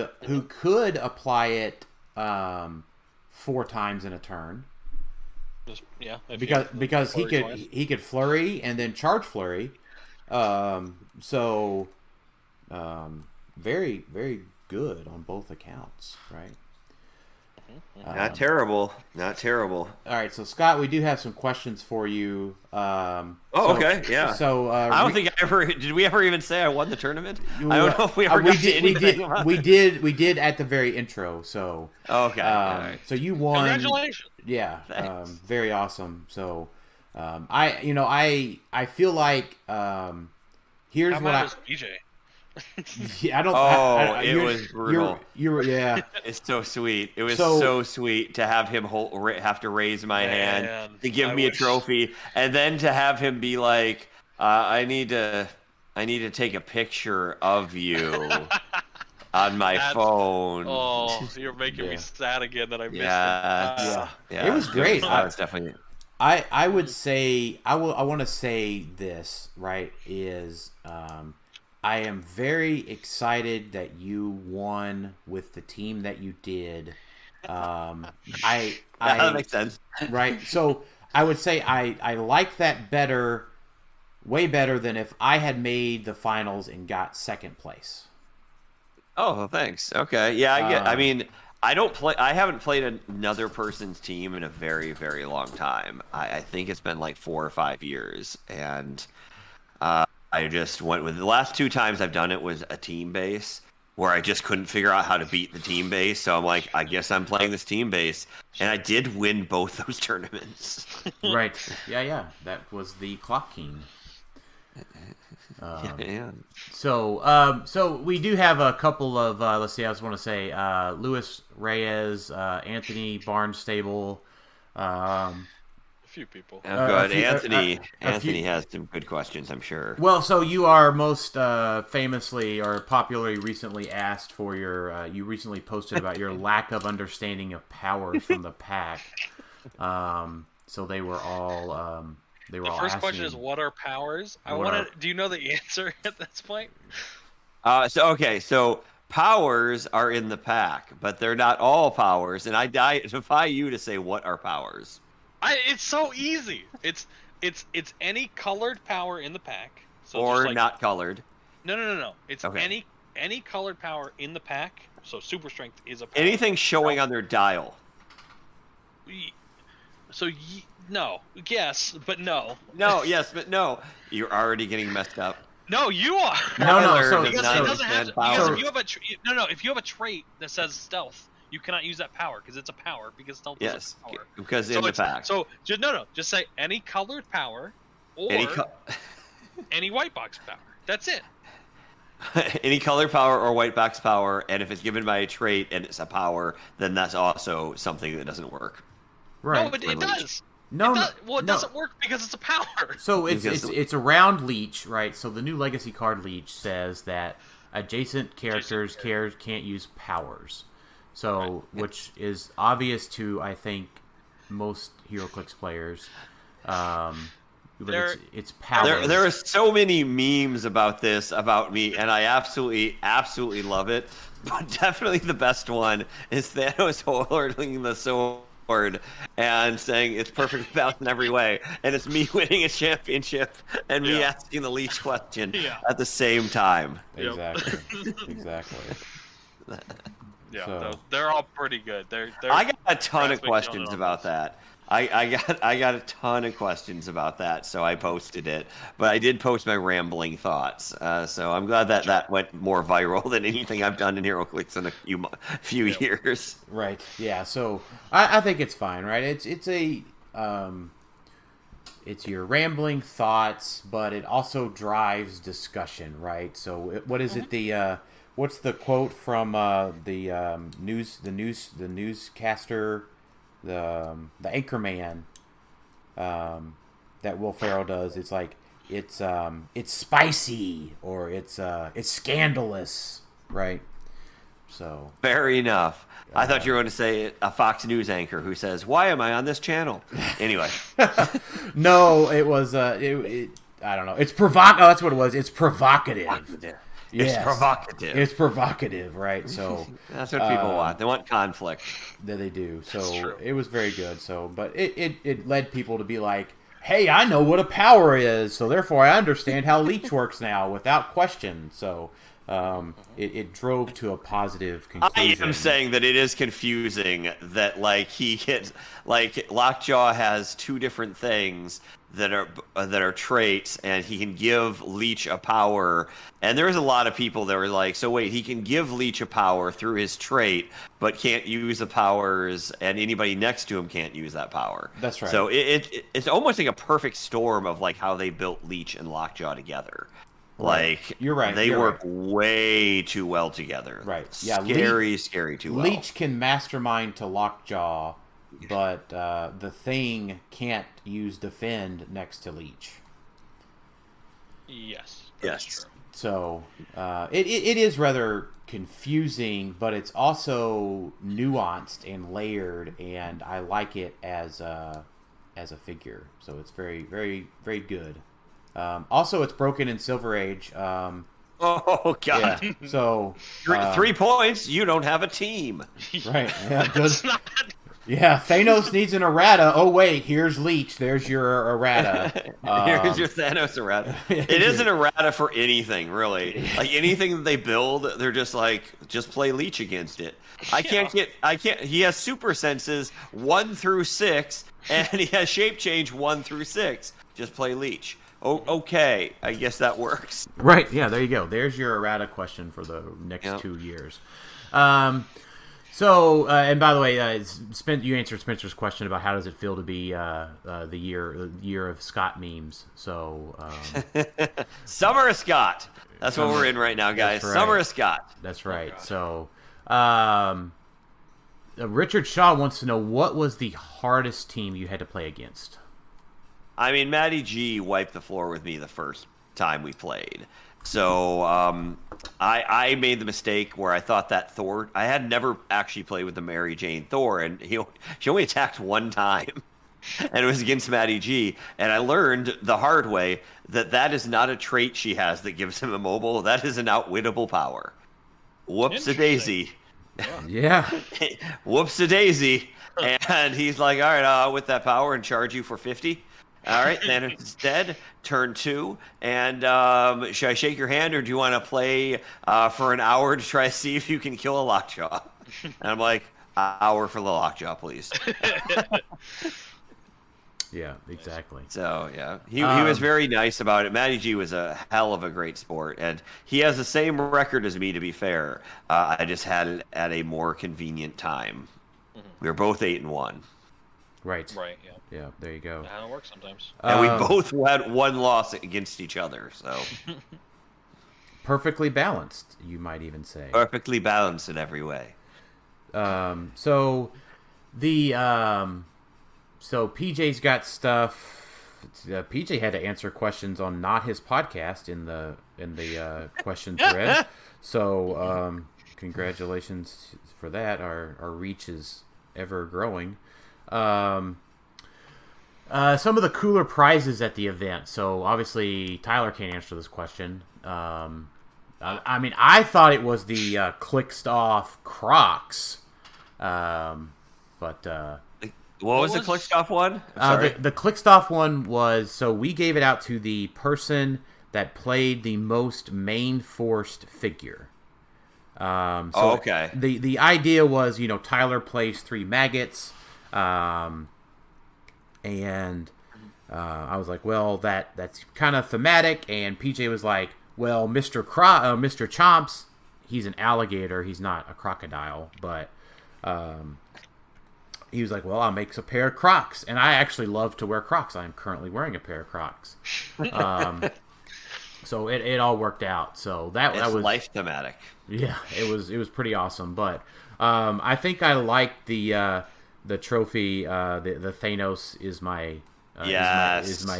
S1: apply it 4 times in a turn. Because he could flurry and then charge flurry. Very, very good on both accounts, right?
S5: Not terrible. All
S1: right, so Scott, we do have some questions for you.
S5: Okay, yeah.
S1: So
S5: I don't think did we ever even say I won the tournament? I don't know if we ever got to anything.
S1: We did at the very intro. So
S5: okay. Right.
S1: So you won.
S3: Congratulations.
S1: Yeah, very awesome. So I feel like here's
S3: How
S1: what
S3: was BJ?
S1: Yeah, I don't.
S5: It was brutal.
S1: Yeah.
S5: It's so sweet. It was so sweet to have him have to raise my hand to give me a trophy, and then to have him be like, "I need to take a picture of you on my phone."
S3: Oh, you're making me sad again that I missed it.
S1: Yeah. It was great.
S5: It's definitely.
S1: I would say I want to say this, right, is I am very excited that you won with the team that you did. That
S5: makes sense.
S1: Right. So I would say I like that better, way better than if I had made the finals and got second place.
S5: Oh, thanks. Okay, yeah, I get. I mean, I don't play. I haven't played another person's team in a very, very long time. I think it's been like 4 or 5 years, and I just went with the last 2 times I've done it was a team base where I just couldn't figure out how to beat the team base. So I'm like, I guess I'm playing this team base, and I did win both those tournaments.
S1: Right. Yeah. That was the Clock King.
S5: Yeah.
S1: So we do have a couple of let's see, I just want to say Luis Reyes, Anthony Barnstable,
S3: a few people.
S5: Oh, good. Anthony has some good questions, I'm sure.
S1: Well, so you are most famously or popularly recently asked for your you recently posted about your lack of understanding of powers from the pack. So they were all the first
S3: question is, what are powers? Do you know the answer at this point?
S5: So powers are in the pack, but they're not all powers, and I defy you to say what are powers.
S3: It's so easy. It's any colored power in the pack. So
S5: or not colored.
S3: No. It's okay. any colored power in the pack. So super strength is a power.
S5: Anything showing on their dial.
S3: So no, yes, but no.
S5: No, yes, but no. You're already getting messed up.
S3: No, you are.
S1: No.
S3: So because it doesn't have to, because if you have if you have a trait that says stealth, you cannot use that power because it's a power because stealth is a power.
S5: Because in the pack.
S3: So just say any colored power or any white box power. That's it.
S5: Any colored power or white box power, and if it's given by a trait and it's a power, then that's also something that doesn't work.
S1: Right.
S3: No, but it does. It doesn't work because it's a power.
S1: So it's around leech, right? So the new legacy card leech says that adjacent characters can't use powers. So which is obvious to I think most HeroClix players. But it's powers.
S5: There are so many memes about this about me, and I absolutely love it. But definitely the best one is Thanos holding the sword and saying it's perfectly balanced in every way, and it's me winning a championship and me asking the leech question at the same time.
S1: Exactly.
S3: Yeah, so, they're all pretty good.
S5: I got a ton of questions about that. I got a ton of questions about that, so I posted it. But I did post my rambling thoughts. So I'm glad that went more viral than anything I've done in HeroClix in a few years.
S1: Right. Yeah. So I think it's fine. Right. It's your rambling thoughts, but it also drives discussion. Right. So what is it? What's the quote from the newscaster? The Anchorman that Will Ferrell does. It's like it's spicy or it's scandalous, right? So
S5: fair enough. I thought you were going to say a Fox News anchor who says, "Why am I on this channel?" Anyway,
S1: no, it was I don't know. It's provocative. Oh, that's what it was. It's provocative. Yes. It's provocative, right? So
S5: that's what people want. They want conflict.
S1: That they do. So it was very good. So, but it led people to be like, "Hey, I know what a power is, so therefore I understand how leech works now without question." So, it drove to a positive conclusion.
S5: I am saying that it is confusing that Lockjaw has 2 different things that are traits, and he can give leech a power. And there's a lot of people that were like, so wait, he can give leech a power through his trait, but can't use the powers, and anybody next to him can't use that power.
S1: That's right.
S5: So it's almost like a perfect storm of like how they built leech and Lockjaw together.
S1: Right.
S5: Like
S1: you're right.
S5: They work way too well together.
S1: Right. Yeah.
S5: Scary too well.
S1: Leech can mastermind to Lockjaw, but the Thing can't use defend next to leech.
S3: Yes.
S5: Yes.
S3: True.
S1: So it is rather confusing, but it's also nuanced and layered, and I like it as a figure. So it's very, very, very good. Also, it's broken in Silver Age.
S5: Oh God!
S1: Yeah. So
S5: 3 points. You don't have a team.
S1: Right. Yeah. Good. Yeah, Thanos needs an errata. Oh wait, here's Leech. There's your errata.
S5: Here's your Thanos errata. It isn't errata for anything, really. Like anything that they build, they're just like, just play Leech against it. I can't. He has super senses 1 through 6, and he has shape change 1 through 6. Just play Leech. Oh, okay. I guess that works.
S1: Right. Yeah. There you go. There's your errata question for the next 2 years. So, and by the way, you answered Spencer's question about how does it feel to be the year of Scott memes. So,
S5: Summer of Scott. That's what we're in right now, guys. Right. Summer of Scott.
S1: That's right. So, Richard Shaw wants to know, what was the hardest team you had to play against?
S5: I mean, Matty G wiped the floor with me the first time we played. So I made the mistake where I thought that Thor. I had never actually played with the Mary Jane Thor, and she only attacked one time, and it was against Matty G. And I learned the hard way that is not a trait she has that gives him immobile. That is an outwittable power. Whoops-a-daisy.
S1: Yeah.
S5: Whoops-a-daisy. And he's like, all right, I'll with that power and charge you for 50. All right, Thanos is dead. Turn 2. And should I shake your hand, or do you want to play for an hour to try to see if you can kill a Lockjaw? And I'm like, hour for the Lockjaw, please.
S1: Yeah, exactly.
S5: So, yeah, he was very nice about it. Matty G was a hell of a great sport, and he has the same record as me, to be fair. I just had it at a more convenient time. Mm-hmm. We were both 8-1.
S1: Right.
S3: Right, yeah.
S1: Yeah, there you go.
S3: That'll work sometimes.
S5: And we both had one loss against each other, so.
S1: Perfectly balanced, you might even say.
S5: Perfectly balanced in every way.
S1: So PJ's got stuff. PJ had to answer questions on not his podcast in the question thread. So congratulations for that. Our reach is ever growing. Some of the cooler prizes at the event. So obviously Tylor can't answer this question. I mean, I thought it was the Clixed Off Crocs, but
S5: what was the Clixed Off one?
S1: The Clixed Off one was, so we gave it out to the person that played the most main forced figure.
S5: Okay.
S1: The idea was, Tylor plays 3 maggots. And I was like, well, that's kind of thematic. And PJ was like, well, Mr. Chomps, he's an alligator. He's not a crocodile. But he was like, well, I'll make a pair of Crocs. And I actually love to wear Crocs. I'm currently wearing a pair of Crocs. So it all worked out. So that was
S5: life thematic.
S1: Yeah, it was pretty awesome. But I think I liked the trophy, the Thanos is my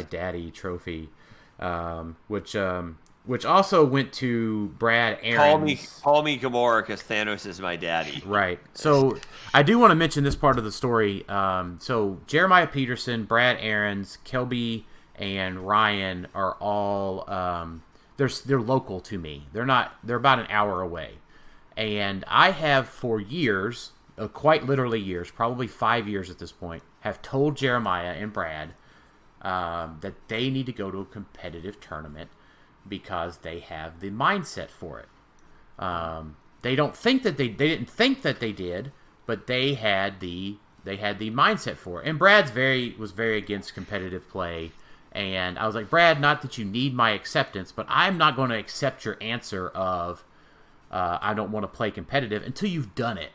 S1: daddy trophy, which also went to Brad Aarons.
S5: Call me Gamora, because Thanos is my daddy.
S1: Right. So I do want to mention this part of the story. So Jeremiah Peterson, Brad Aarons, Kelby, and Ryan are all they're local to me. They're about an hour away, and I have for years. Quite literally years, probably 5 years at this point, have told Jeremiah and Brad that they need to go to a competitive tournament because they have the mindset for it. They didn't think that they did, but they had the mindset for it. And Brad's was very against competitive play, and I was like, Brad, not that you need my acceptance, but I'm not going to accept your answer of I don't want to play competitive until you've done it.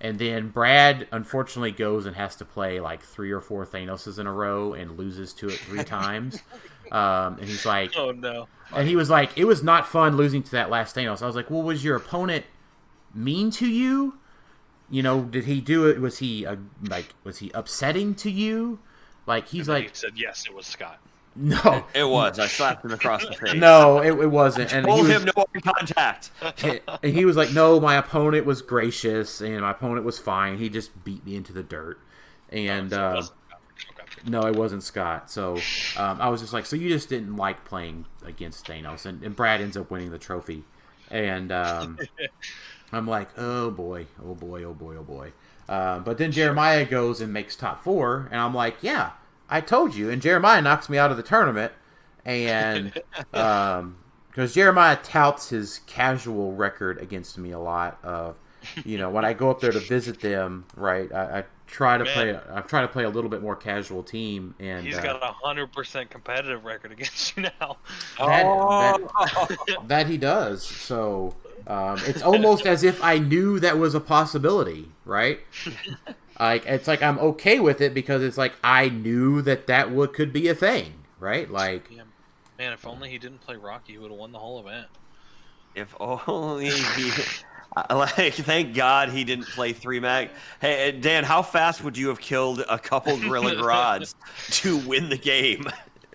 S1: And then Brad, unfortunately, goes and has to play like 3 or 4 Thanoses in a row and loses to it 3 times. And he's like,
S3: oh, no.
S1: And he was like, it was not fun losing to that last Thanos. I was like, well, was your opponent mean to you? Did he do it? Was he upsetting to you? Like, he's like...
S3: He said, yes, it was Scott.
S1: No.
S5: It was. I slapped him across the face.
S1: No, it wasn't. And
S5: told him no eye contact.
S1: And he was like, no, my opponent was gracious, and my opponent was fine. He just beat me into the dirt. And no, it wasn't Scott. So I was just like, so you just didn't like playing against Thanos. And Brad ends up winning the trophy. And I'm like, oh boy. But then Jeremiah goes and makes top 4, and I'm like, yeah, I told you. And Jeremiah knocks me out of the tournament, and because Jeremiah touts his casual record against me a lot. When I go up there to visit them, right, I try to play a little bit more casual team, and
S3: he's got 100% competitive record against you now.
S1: That he does. So it's almost as if I knew that was a possibility, right? Like it's like I'm okay with it because it's like I knew that could be a thing, right? Like,
S3: yeah. Man, if only he didn't play Rocky, he would have won the whole event.
S5: If only he. Thank God he didn't play 3-mag. Hey, Dan, how fast would you have killed a couple Gorilla Grods to win the game?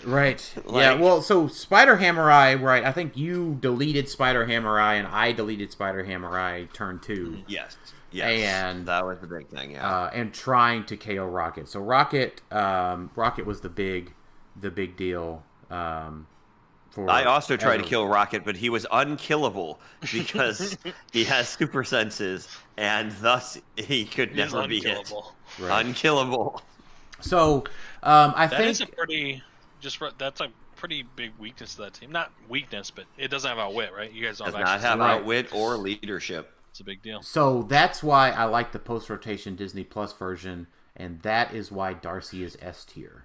S1: Right. Yeah, well, so Spider Hammer Eye, right, I think you deleted Spider Hammer Eye, and I deleted Spider Hammer Eye turn 2.
S5: Yes.
S1: And
S5: that was the big thing, yeah.
S1: And trying to KO Rocket. So Rocket was the big deal.
S5: I also tried to kill Rocket, but he was unkillable because he has super senses, and thus he could never be hit. Right. Unkillable.
S1: So I think
S3: that's a pretty big weakness to that team. Not weakness, but it doesn't have outwit, right? You guys don't
S5: does not have outwit or leadership.
S3: It's a big deal.
S1: So that's why I like the post-rotation Disney Plus version, and that is why Darcy is S tier.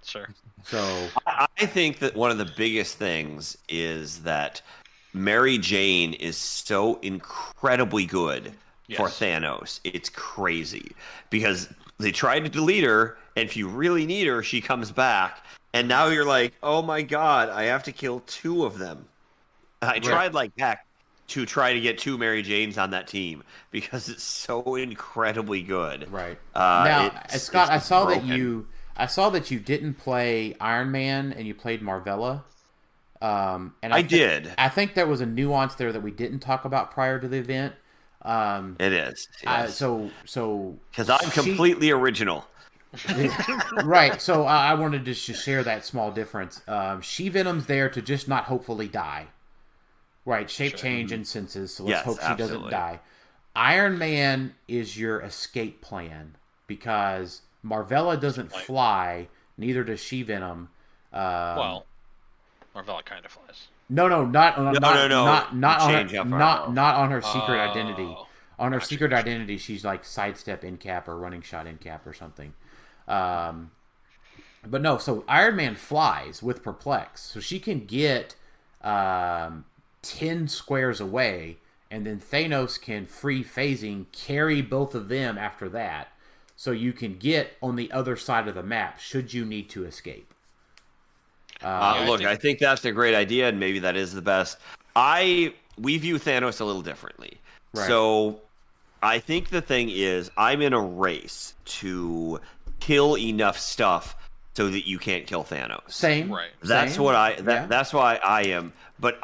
S3: Sure.
S1: So
S5: I think that one of the biggest things is that Mary Jane is so incredibly good for Thanos. It's crazy because they tried to delete her, and if you really need her, she comes back, and now you're like, oh my God, I have to kill 2 of them. I tried like heck to try to get 2 Mary Janes on that team because it's so incredibly good.
S1: Right. Now, Scott, I saw that you didn't play Iron Man and you played Marvella. And I did. I think there was a nuance there that we didn't talk about prior to the event.
S5: It is. Yes.
S1: So
S5: because I'm completely original.
S1: Right. So I wanted to just share that small difference. She Venom's there to just not hopefully die. Right. Shape change and senses. So let's hope she doesn't die. Iron Man is your escape plan because Marvella doesn't fly, neither does She Venom.
S3: Well, Marvella kind of flies.
S1: No, not on her secret identity. On her secret identity, she's like sidestep in cap or running shot in cap or something. But no, so Iron Man flies with Perplex, so she can get 10 squares away, and then Thanos can free phasing carry both of them after that. So you can get on the other side of the map should you need to escape.
S5: I think that's a great idea, and maybe that is the best. We view Thanos a little differently. Right. So I think the thing is I'm in a race to kill enough stuff so that you can't kill Thanos.
S1: Same.
S3: Right.
S5: That's that's why I am. But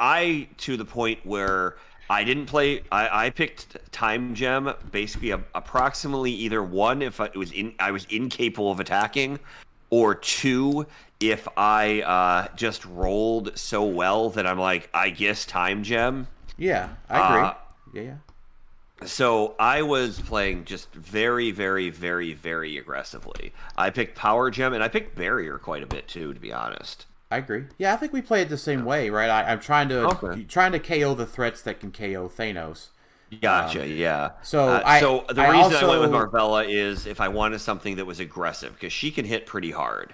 S5: to the point where I didn't play. I picked Time Gem basically approximately either 1 if I was incapable of attacking, or 2 if I just rolled so well that I'm like, I guess Time Gem.
S1: Yeah, I agree. Yeah.
S5: So I was playing just very, very, very, very aggressively. I picked Power Gem and I picked Barrier quite a bit too, to be honest.
S1: I agree. Yeah, I think we play it the same way, right? I'm trying to KO the threats that can KO Thanos.
S5: Gotcha. Yeah.
S1: So
S5: the reason I went with Marvella is if I wanted something that was aggressive because she can hit pretty hard.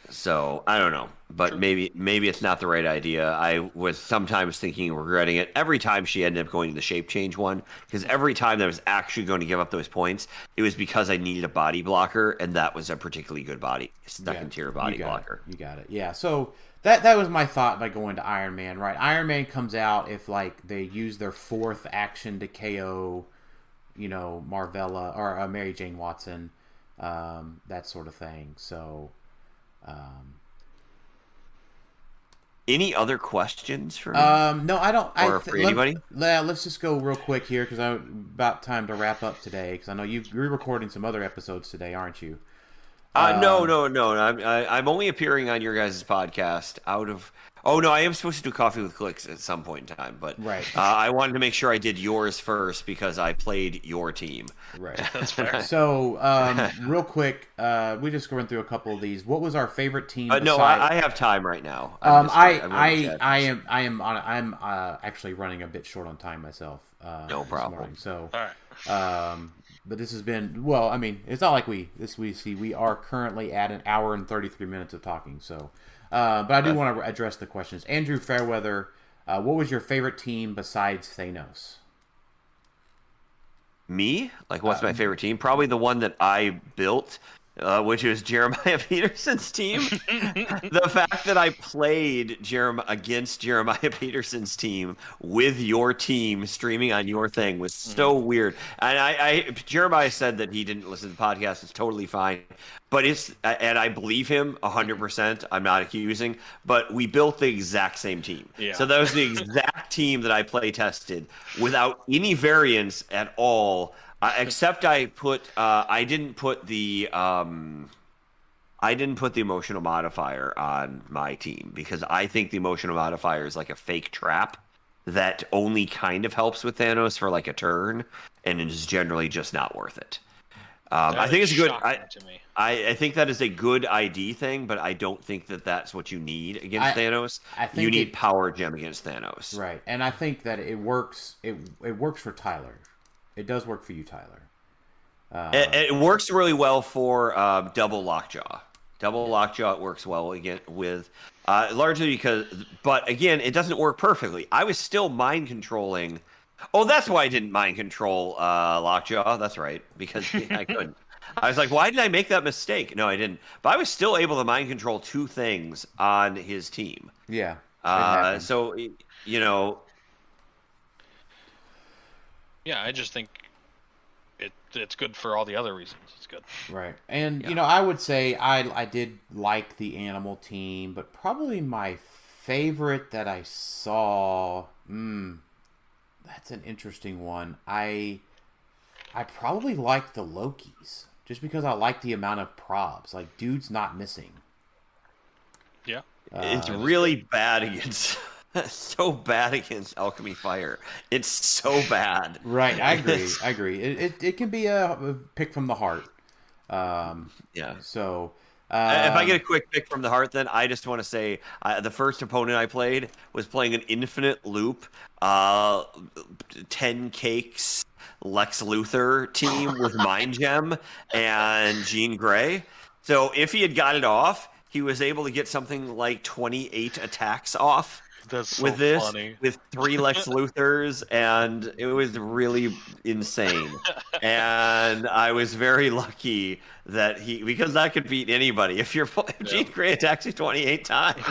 S5: So I don't know, but maybe it's not the right idea. I was sometimes thinking regretting it every time she ended up going to the shape change one, because every time that I was actually going to give up those points, it was because I needed a body blocker, and that was a particularly good second tier body blocker.
S1: You got it. Yeah. So that was my thought by going to Iron Man. Right. Iron Man comes out if like they use their 4th action to KO, Marvella or Mary Jane Watson, that sort of thing. So.
S5: Any other questions for me?
S1: No, I don't.
S5: Or for anybody?
S1: Let's just go real quick here because I'm about time to wrap up today. Because I know you're recording some other episodes today, aren't you?
S5: No. I'm only appearing on your guys' podcast out of. Oh no, I am supposed to do Coffee with Clicks at some point in time, but
S1: right.
S5: I wanted to make sure I did yours first because I played your team.
S1: Right.
S3: That's fair.
S1: So, real quick, we just went through a couple of these. What was our favorite team?
S5: No, I have time right now.
S1: I'm actually running a bit short on time myself.
S5: No problem.
S1: Morning, so,
S3: all right.
S1: But this has been it's not like we are currently at an hour and 33 minutes of talking. So, but I do want to address the questions. Andrew Fairweather, what was your favorite team besides Thanos?
S5: Me? Like, what's my favorite team? Probably the one that I built, which is Jeremiah Peterson's team. The fact that I played against Jeremiah Peterson's team with your team streaming on your thing was so weird. And Jeremiah said that he didn't listen to the podcast. It's totally fine. But and I believe him 100%. I'm not accusing, but we built the exact same team.
S3: Yeah.
S5: So that was the exact team that I play tested without any variance at all. Except I didn't put the emotional modifier on my team because I think the emotional modifier is like a fake trap that only kind of helps with Thanos for like a turn and is generally just not worth it. I think it's good. I think that is a good ID thing, but I don't think that that's what you need against Thanos. You need Power Gem against Thanos.
S1: Right, and I think that it works. It works for Tylor. It does work for you, Tylor.
S5: It works really well for double Lockjaw. Double Lockjaw works well again with largely because, but again, it doesn't work perfectly. I was still mind controlling. Oh, that's why I didn't mind control Lockjaw. That's right, because I couldn't. I was like, why did I make that mistake? No, I didn't. But I was still able to mind control two things on his team.
S1: Yeah.
S5: So, you know.
S3: Yeah, I just think it's good for all the other reasons. It's good.
S1: Right. And, you know, I would say I did like the animal team, but probably my favorite that I saw, that's an interesting one. I probably like the Lokis, just because I like the amount of probs. Like, dude's not missing.
S3: Yeah.
S5: It's really bad against... so bad against Alchemy Fire. It's so bad.
S1: Right, I agree. It can be a pick from the heart.
S5: Yeah.
S1: So,
S5: if I get a quick pick from the heart, then I just want to say the first opponent I played was playing an infinite loop, 10 cakes Lex Luthor team with Mind Gem and Jean Grey. So if he had got it off, he was able to get something like 28 attacks off.
S3: That's so
S5: with this,
S3: funny.
S5: with 3 Lex Luthors, and it was really insane. And I was very lucky that because that could beat anybody. If Jean Grey attacks you 28 times,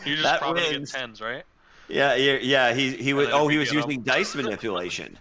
S3: you just probably get 10s, right?
S5: Yeah. He was. Oh, he was using dice manipulation.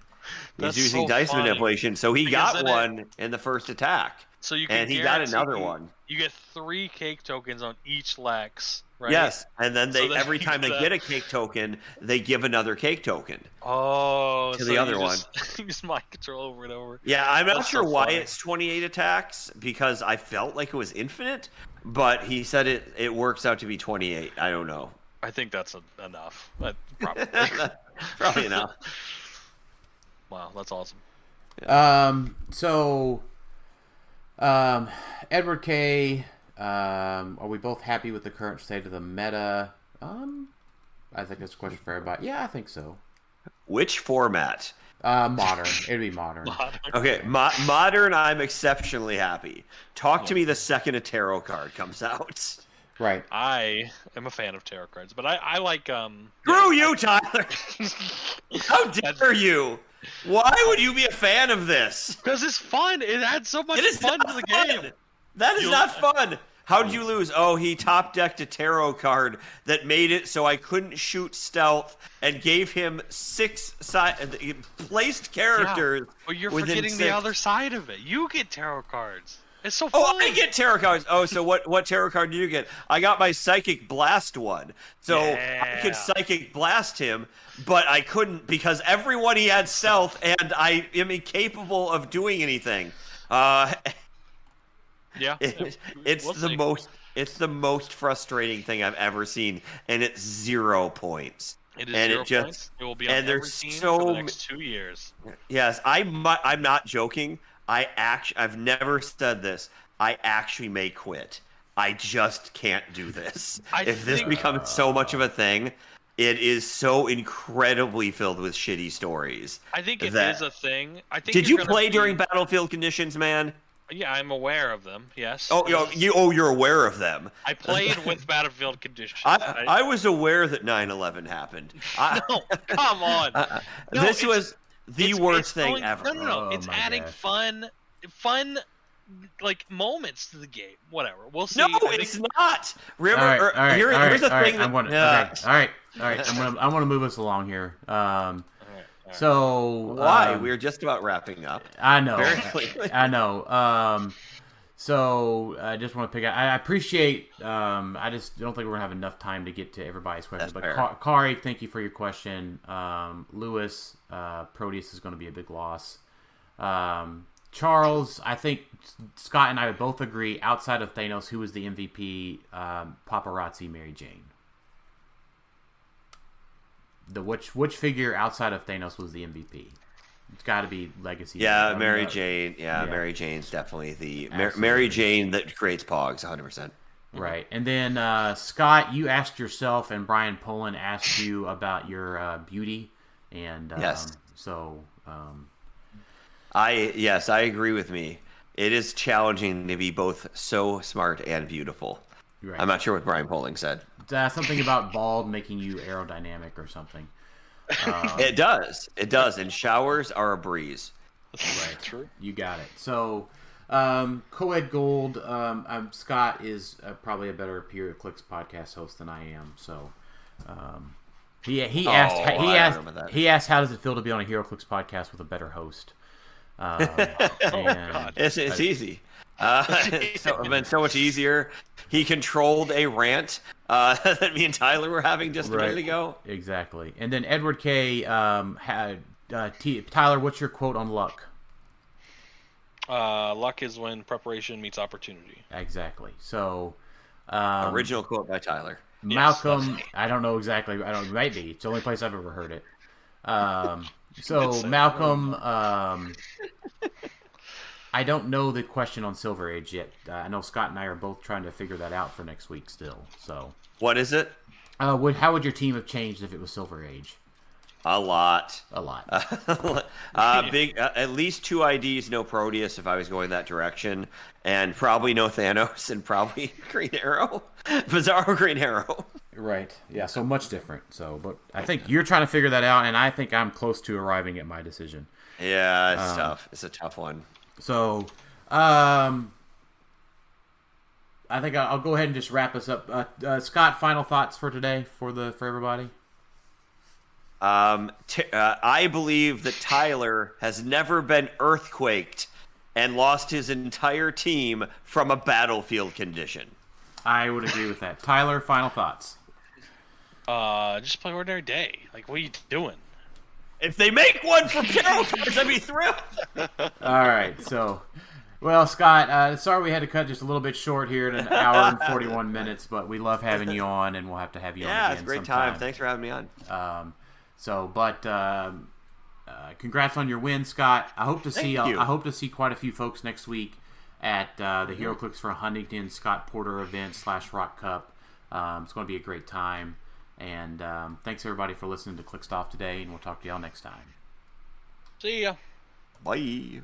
S5: He's using dice manipulation, so he got one in the first attack.
S3: So you can
S5: he got another one.
S3: You get 3 cake tokens on each Lex, right?
S5: Yes, and then every time they get a cake token, they give another cake token.
S3: Oh,
S5: to the other one.
S3: You just mind control over and over.
S5: Yeah, I'm not sure why it's 28 attacks because I felt like it was infinite, but he said it works out to be 28. I don't know.
S3: I think that's enough. Probably.
S5: Probably enough.
S3: Wow, that's awesome.
S1: Yeah. Edward K. Are we both happy with the current state of the meta? I think that's a question for everybody. Yeah, I think so.
S5: Which format?
S1: Modern. It'd be modern.
S5: Okay, modern. I'm exceptionally happy. Talk to me the second a tarot card comes out.
S1: Right.
S3: I am a fan of tarot cards, but I like
S5: Screw you, Tyler. How dare you? Why would you be a fan of this?
S3: Because it's fun. It adds so much fun to the game.
S5: That is not fun. How did you lose? Oh, he top decked a tarot card that made it so I couldn't shoot stealth and gave him 6 placed characters.
S3: Yeah. But you're forgetting the other side of it. You get tarot cards. It's so
S5: fun.
S3: Oh,
S5: I get tarot cards. Oh, so what tarot card did you get? I got my Psychic Blast one. So I could Psychic Blast him, but I couldn't because everyone he had stealth, and I am incapable of doing anything.
S3: Yeah,
S5: It's
S3: we'll
S5: the
S3: see.
S5: most. It's the most frustrating thing I've ever seen, and it's 0 points.
S3: It is
S5: and
S3: 0
S5: it just,
S3: points. It will be on
S5: and
S3: every
S5: there's
S3: team
S5: so
S3: for the next 2 years.
S5: Yes, I'm not joking. I've never said this. I actually may quit. I just can't do this. If this becomes so much of a thing, it is so incredibly filled with shitty stories.
S3: I think it is a thing. I think.
S5: Did you play during battlefield conditions, man?
S3: Yeah, I'm aware of them. Yes.
S5: Oh, you're aware of them.
S3: I played with battlefield conditions.
S5: I was aware that 9/11 happened.
S3: No, come on. No,
S5: this was the worst thing ever.
S3: No. It's adding fun, like moments to the game. Whatever. We'll see.
S5: No, it's not. Remember, here's the thing.
S1: I'm gonna move us along here. So
S5: why? We're just about wrapping up.
S1: I know. I know. So I just want to pick out. I appreciate. I just don't think we're gonna have enough time to get to everybody's question.
S5: That's
S1: But Kari, thank you for your question. Lewis, Proteus is going to be a big loss. Charles, I think Scott and I would both agree. Outside of Thanos, who was the MVP? Paparazzi, Mary Jane. Which figure outside of Thanos was the MVP? It's got to be Legacy.
S5: Yeah, Mary Jane. Yeah, Mary Jane's definitely the Mary Jane that creates Pogs, 100%.
S1: Right, and then Scott, you asked yourself, and Brian Poland asked you about your beauty, and
S5: yes.
S1: So
S5: I agree with me. It is challenging to be both so smart and beautiful. Right. I'm not sure what Brian Poling said.
S1: Something about bald making you aerodynamic or something.
S5: It does. And showers are a breeze.
S1: Right. True. You got it. So, Coed Gold, Scott is probably a better HeroClix podcast host than I am. So, he asked how does it feel to be on a HeroClix podcast with a better host?
S5: It's easy. It's been so much easier. He controlled a rant that me and Tyler were having just a minute ago.
S1: Exactly. And then Edward K. Tyler, what's your quote on luck?
S3: Luck is when preparation meets opportunity.
S1: Exactly. So,
S5: original quote by Tyler.
S1: Malcolm, yes, I don't know exactly. It might be. It's the only place I've ever heard it. So Malcolm, I don't know the question on Silver Age yet. I know Scott and I are both trying to figure that out for next week still. So
S5: what is it?
S1: How would your team have changed if it was Silver Age?
S5: A lot.
S1: Big.
S5: At least 2 IDs, no Proteus if I was going that direction, and probably no Thanos, and probably Green Arrow, Bizarro Green Arrow.
S1: Right. Yeah. So much different. So, but I think you're trying to figure that out, and I think I'm close to arriving at my decision.
S5: Yeah, it's tough. It's a tough one.
S1: So, I think I'll go ahead and just wrap us up. Scott, final thoughts for today for everybody.
S5: I believe that Tyler has never been earthquaked and lost his entire team from a battlefield condition.
S1: I would agree with that. Tyler, final thoughts.
S3: Just play ordinary day. Like, what are you doing?
S5: If they make one for Carol cards, I'd be thrilled.
S1: All right, so, well, Scott, sorry we had to cut just a little bit short here at an hour and 41 minutes, but we love having you on, and we'll have to have you on again.
S5: Yeah, it's a great
S1: sometime.
S5: time. Thanks for having me on.
S1: Congrats on your win, Scott. I hope to see quite a few folks next week at the HeroClix for Huntington Scott Porter event / Rock Cup. It's going to be a great time. And thanks everybody for listening to Clixed Off today, and we'll talk to y'all next time.
S3: See ya.
S5: Bye.